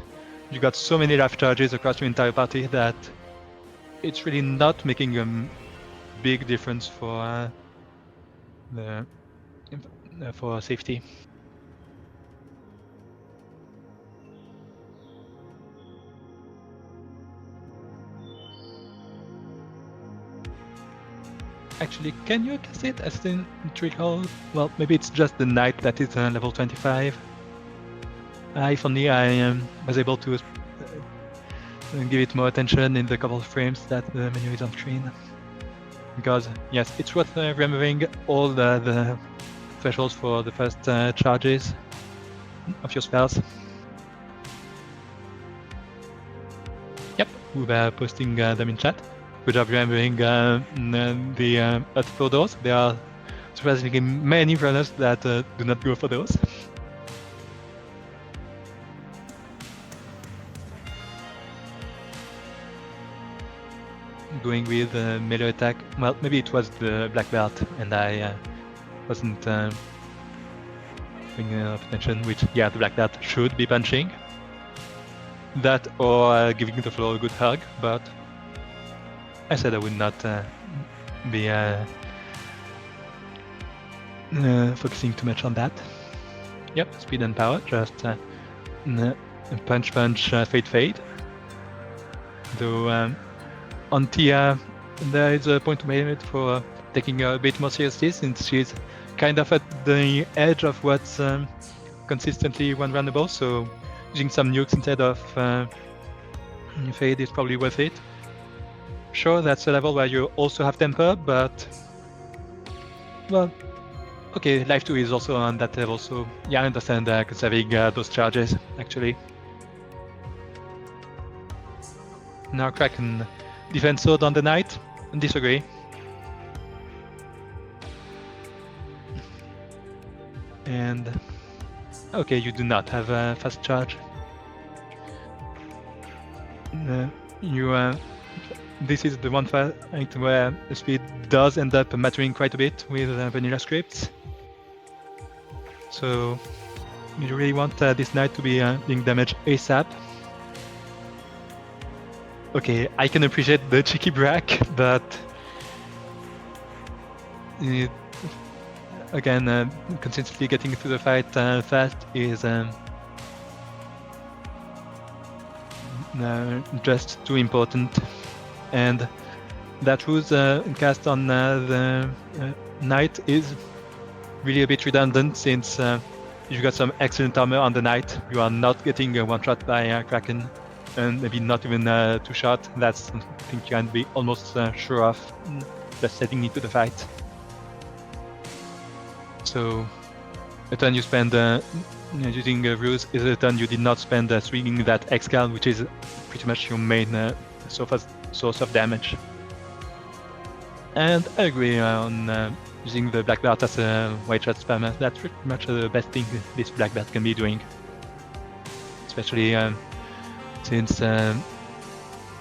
you got so many life charges across your entire party that it's really not making a big difference for for safety. Actually, can you cast it as in trickle? Well, maybe it's just the knight that is level 25. If only I was able to give it more attention in the couple of frames that the menu is on screen. Because, yes, it's worth removing all the thresholds for the first charges of your spells. Yep, we were posting them in chat. Good job remembering the outflow doors. There are surprisingly many runners that do not go for those. Going with melee attack. Well, maybe it was the black belt, and I wasn't paying enough attention. Which, yeah, the black belt should be punching. That or giving the floor a good hug, but I said I would not be focusing too much on that. Yep, speed and power, just punch, fade, fade. Though on Tia, there is a point to make it for taking her a bit more seriously, since she's kind of at the edge of what's consistently one-runnable, so using some nukes instead of fade is probably worth it. Sure, that's a level where you also have temper, but well, okay, life 2 is also on that level, so yeah, I understand conserving those charges, actually. Now Kraken defense sword on the knight, disagree. And okay, you do not have a fast charge. This is the one fight where the speed does end up mattering quite a bit with vanilla scripts. So you really want this knight to be being damaged ASAP. Okay, I can appreciate the cheeky brack, but again, consistently getting through the fight fast is just too important. And that ruse cast on the knight is really a bit redundant, since you've got some excellent armor on the knight. You are not getting one shot by Kraken, and maybe not even two shot. That's something you can be almost sure of just setting into the fight. So a turn you spend using a ruse is a turn you did not spend swinging that X-Cal, which is pretty much your main source of damage. And I agree on using the black belt as a white shot spammer. That's pretty much the best thing this black belt can be doing. Especially since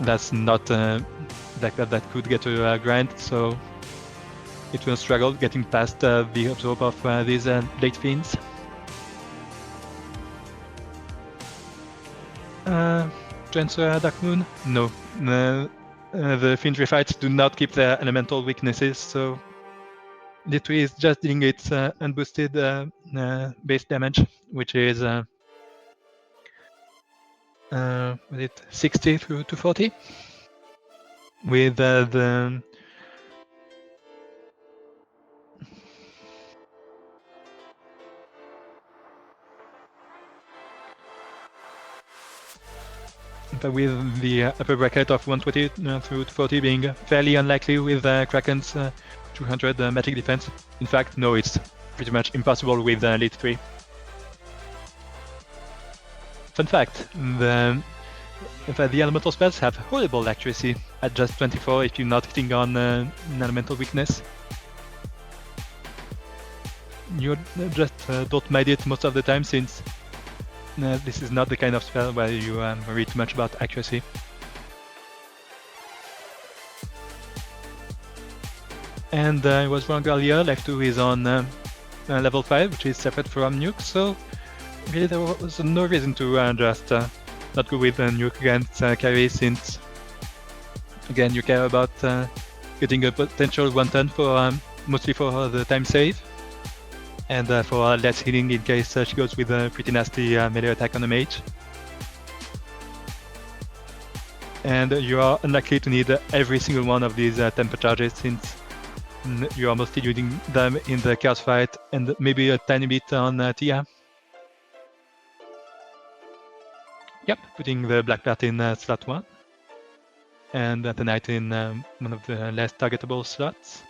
that's not a black belt that could get to grind, so it will struggle getting past the absorb of these late fiends. Transfer Dark Moon? No. The Fiendry fights do not keep their elemental weaknesses, so D3 is just dealing its unboosted base damage, which is was it 60 through to 40? With the upper bracket of 120 through to 40 being fairly unlikely with Kraken's 200 magic defense. In fact, no, it's pretty much impossible with Elite 3. Fun fact, the elemental spells have horrible accuracy at just 24 if you're not hitting on an elemental weakness. You just don't mind it most of the time, since this is not the kind of spell where you worry too much about accuracy. And I was wrong earlier, Life 2 is on level 5, which is separate from Nuke, so really there was no reason to just not go with Nuke against carry, since Again, you care about getting a potential 1 turn for mostly for the time save, and for less healing in case she goes with a pretty nasty melee attack on the mage. And you are unlikely to need every single one of these temper charges, since you are mostly using them in the chaos fight and maybe a tiny bit on Tia. Yep, putting the black belt in slot 1, and the knight in one of the less targetable slots.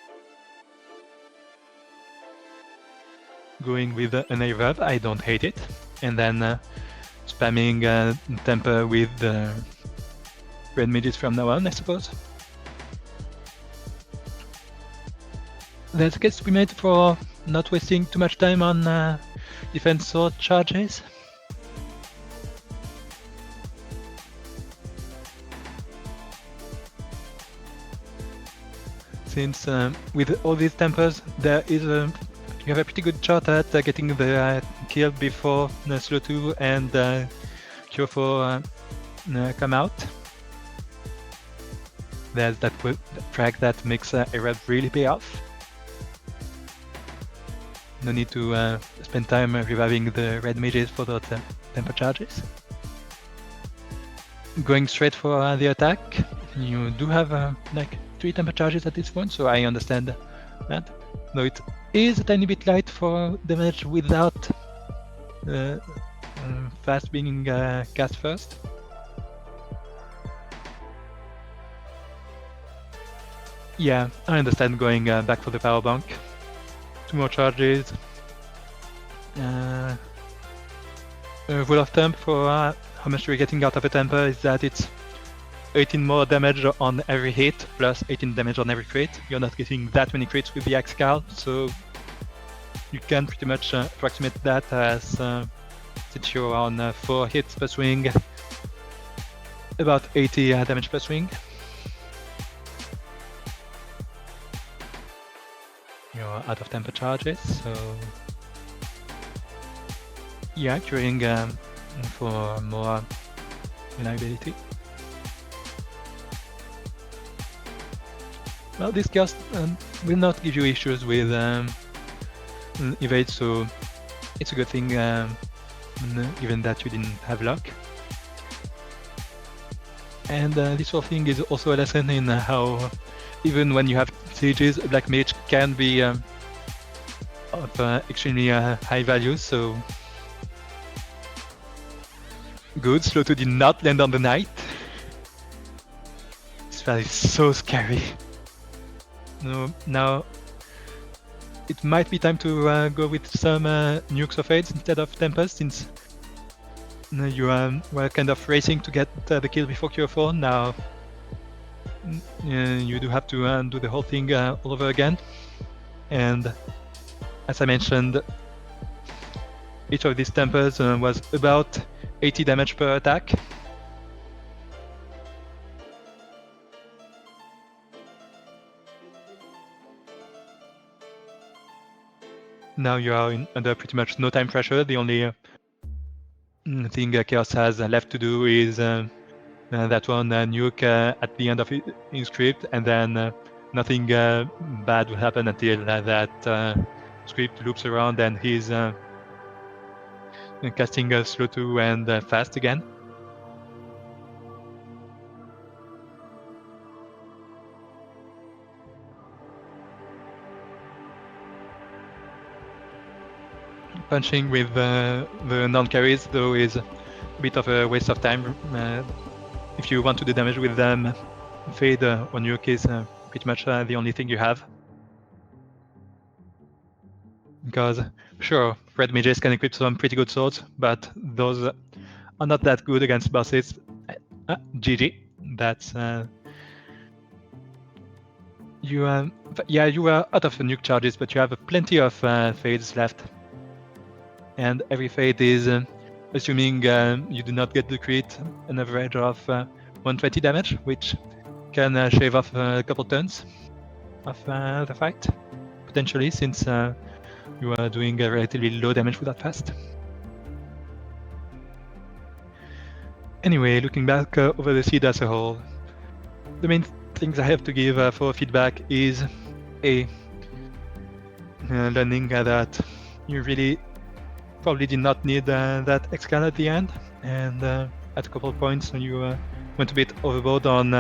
Going with an A-Rev, I don't hate it. And then spamming temper with the red mages from now on, I suppose. There's a case to be made for not wasting too much time on defense sword charges. Since with all these tempers, there is you have a pretty good shot at getting the kill before slow 2 and cure 4 come out. There's that frag that makes a red really pay off. No need to spend time reviving the red mages for those temper charges. Going straight for the attack, you do have like 3 temper charges at this point, so I understand that. Though it is a tiny bit light for damage without fast being cast first. Yeah, I understand going back for the power bank. 2 more charges. Rule of thumb for how much you're getting out of a temper is that it's 18 more damage on every hit plus 18 damage on every crit. You're not getting that many crits with the Axe Scowl, so you can pretty much approximate that as since you're on 4 hits per swing, about 80 damage per swing. You're out of temper charges, so yeah, curing for more reliability. Well, this cast will not give you issues with evade, so it's a good thing, given that you didn't have luck. And this whole thing is also a lesson in how, even when you have sieges, a black mage can be of extremely high value, so good. Slow 2 did not land on the knight. This spell is so scary. No, now it might be time to go with some nukes or fades instead of tempers, since you were kind of racing to get the kill before Cure 4. Now you do have to do the whole thing all over again. And as I mentioned, each of these tempers was about 80 damage per attack. Now you are under pretty much no time pressure. The only thing Chaos has left to do is that one nuke at the end of his script, and then nothing bad will happen until that script loops around and he's casting slow 2 and fast again. Punching with the non-carries, though, is a bit of a waste of time. If you want to do damage with them, Fade or Nuke is pretty much the only thing you have. Because, sure, red mages can equip some pretty good swords, but those are not that good against bosses. GG. That's... you were out of nuke charges, but you have plenty of fades left. And every fade is, assuming you do not get the crit, an average of 120 damage, which can shave off a couple turns of the fight, potentially, since you are doing relatively low damage with that fast. Anyway, looking back over the seed as a whole, the main things I have to give for feedback is learning that you really probably did not need that X-Scan at the end, and at a couple of points when you went a bit overboard on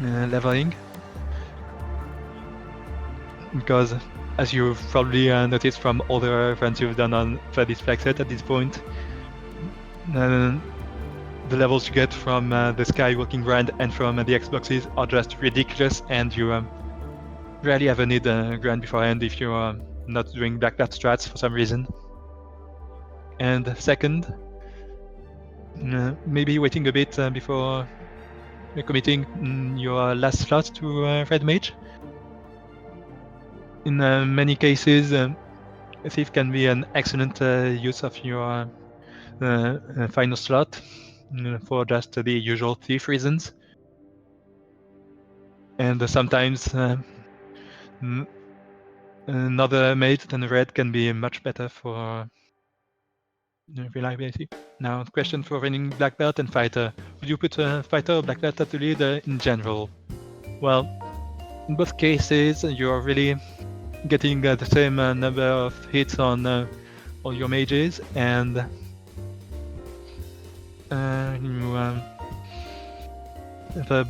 leveling. Because as you've probably noticed from other runs you've done on for this flag set at this point, the levels you get from the Skywalking Grand and from the Xboxes are just ridiculous, and you rarely ever need a Grand beforehand if you're not doing Black Belt strats for some reason. And second, maybe waiting a bit before committing your last slot to Red Mage. In many cases, a Thief can be an excellent use of your final slot for just the usual Thief reasons. And sometimes another mage than Red can be much better for reliability. Now, the question for running Black Belt and Fighter. Would you put a Fighter or Black Belt at the lead in general? Well, in both cases, you're really getting the same number of hits on all your mages, and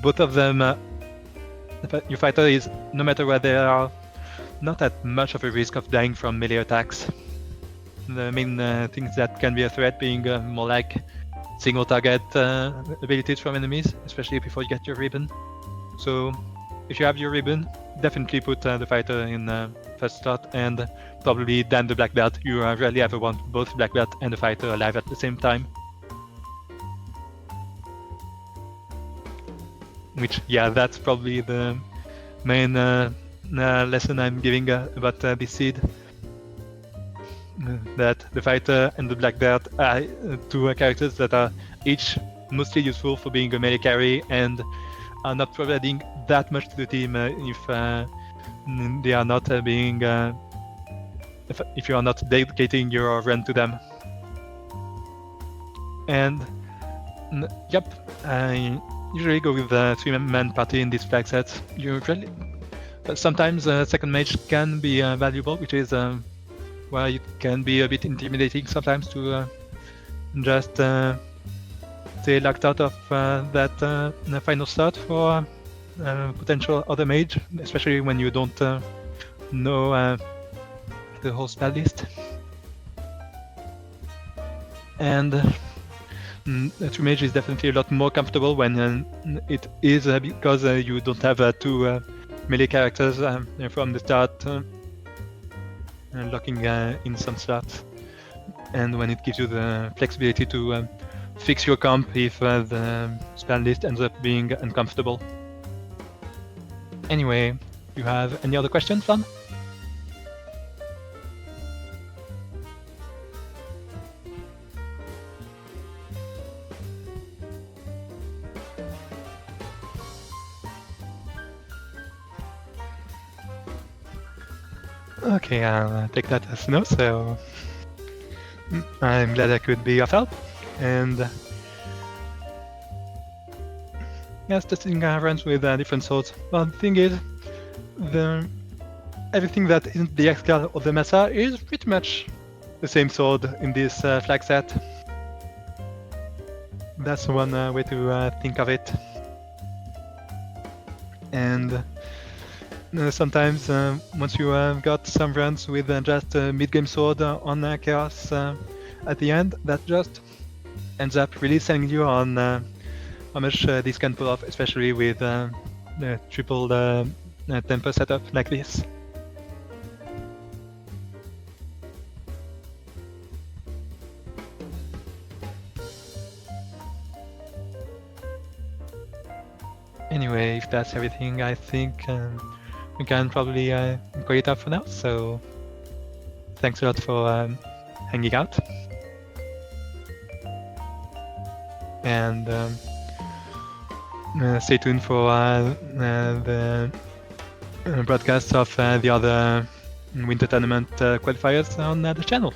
both of them, your Fighter is, no matter where they are, not at much of a risk of dying from melee attacks. The main things that can be a threat being more like single target abilities from enemies, especially before you get your ribbon. So if you have your ribbon, definitely put the Fighter in first slot, and probably then the Black Belt. You rarely ever want both Black Belt and the Fighter alive at the same time. Which, yeah, that's probably the main lesson I'm giving about this seed. That the Fighter and the Black Belt are two characters that are each mostly useful for being a melee carry and are not providing that much to the team if they are not being if you are not dedicating your run to them. And yep, I usually go with a 3-man party in these flag sets. Usually, sometimes second mage can be valuable, which is where it can be a bit intimidating sometimes to just stay locked out of that final slot for potential other mage, especially when you don't know the whole spell list. And the 2 mage is definitely a lot more comfortable when it is because you don't have 2 melee characters from the start locking in some slots, and when it gives you the flexibility to fix your comp if the spell list ends up being uncomfortable. Anyway, you have any other questions, Flan? Okay, I'll take that as no, so I'm glad I could be of help. And yes, testing runs with different swords. Well, the thing is, everything that isn't the X-Cal or the Mesa is pretty much the same sword in this flag set. That's one way to think of it. And sometimes once you got some runs with just a mid-game sword on Chaos at the end, that just ends up really selling you on how much this can pull off, especially with the triple tempo setup like this. Anyway, if that's everything, I think we can probably call it up for now. So thanks a lot for hanging out. And stay tuned for the broadcasts of the other Winter Tournament qualifiers on the channel.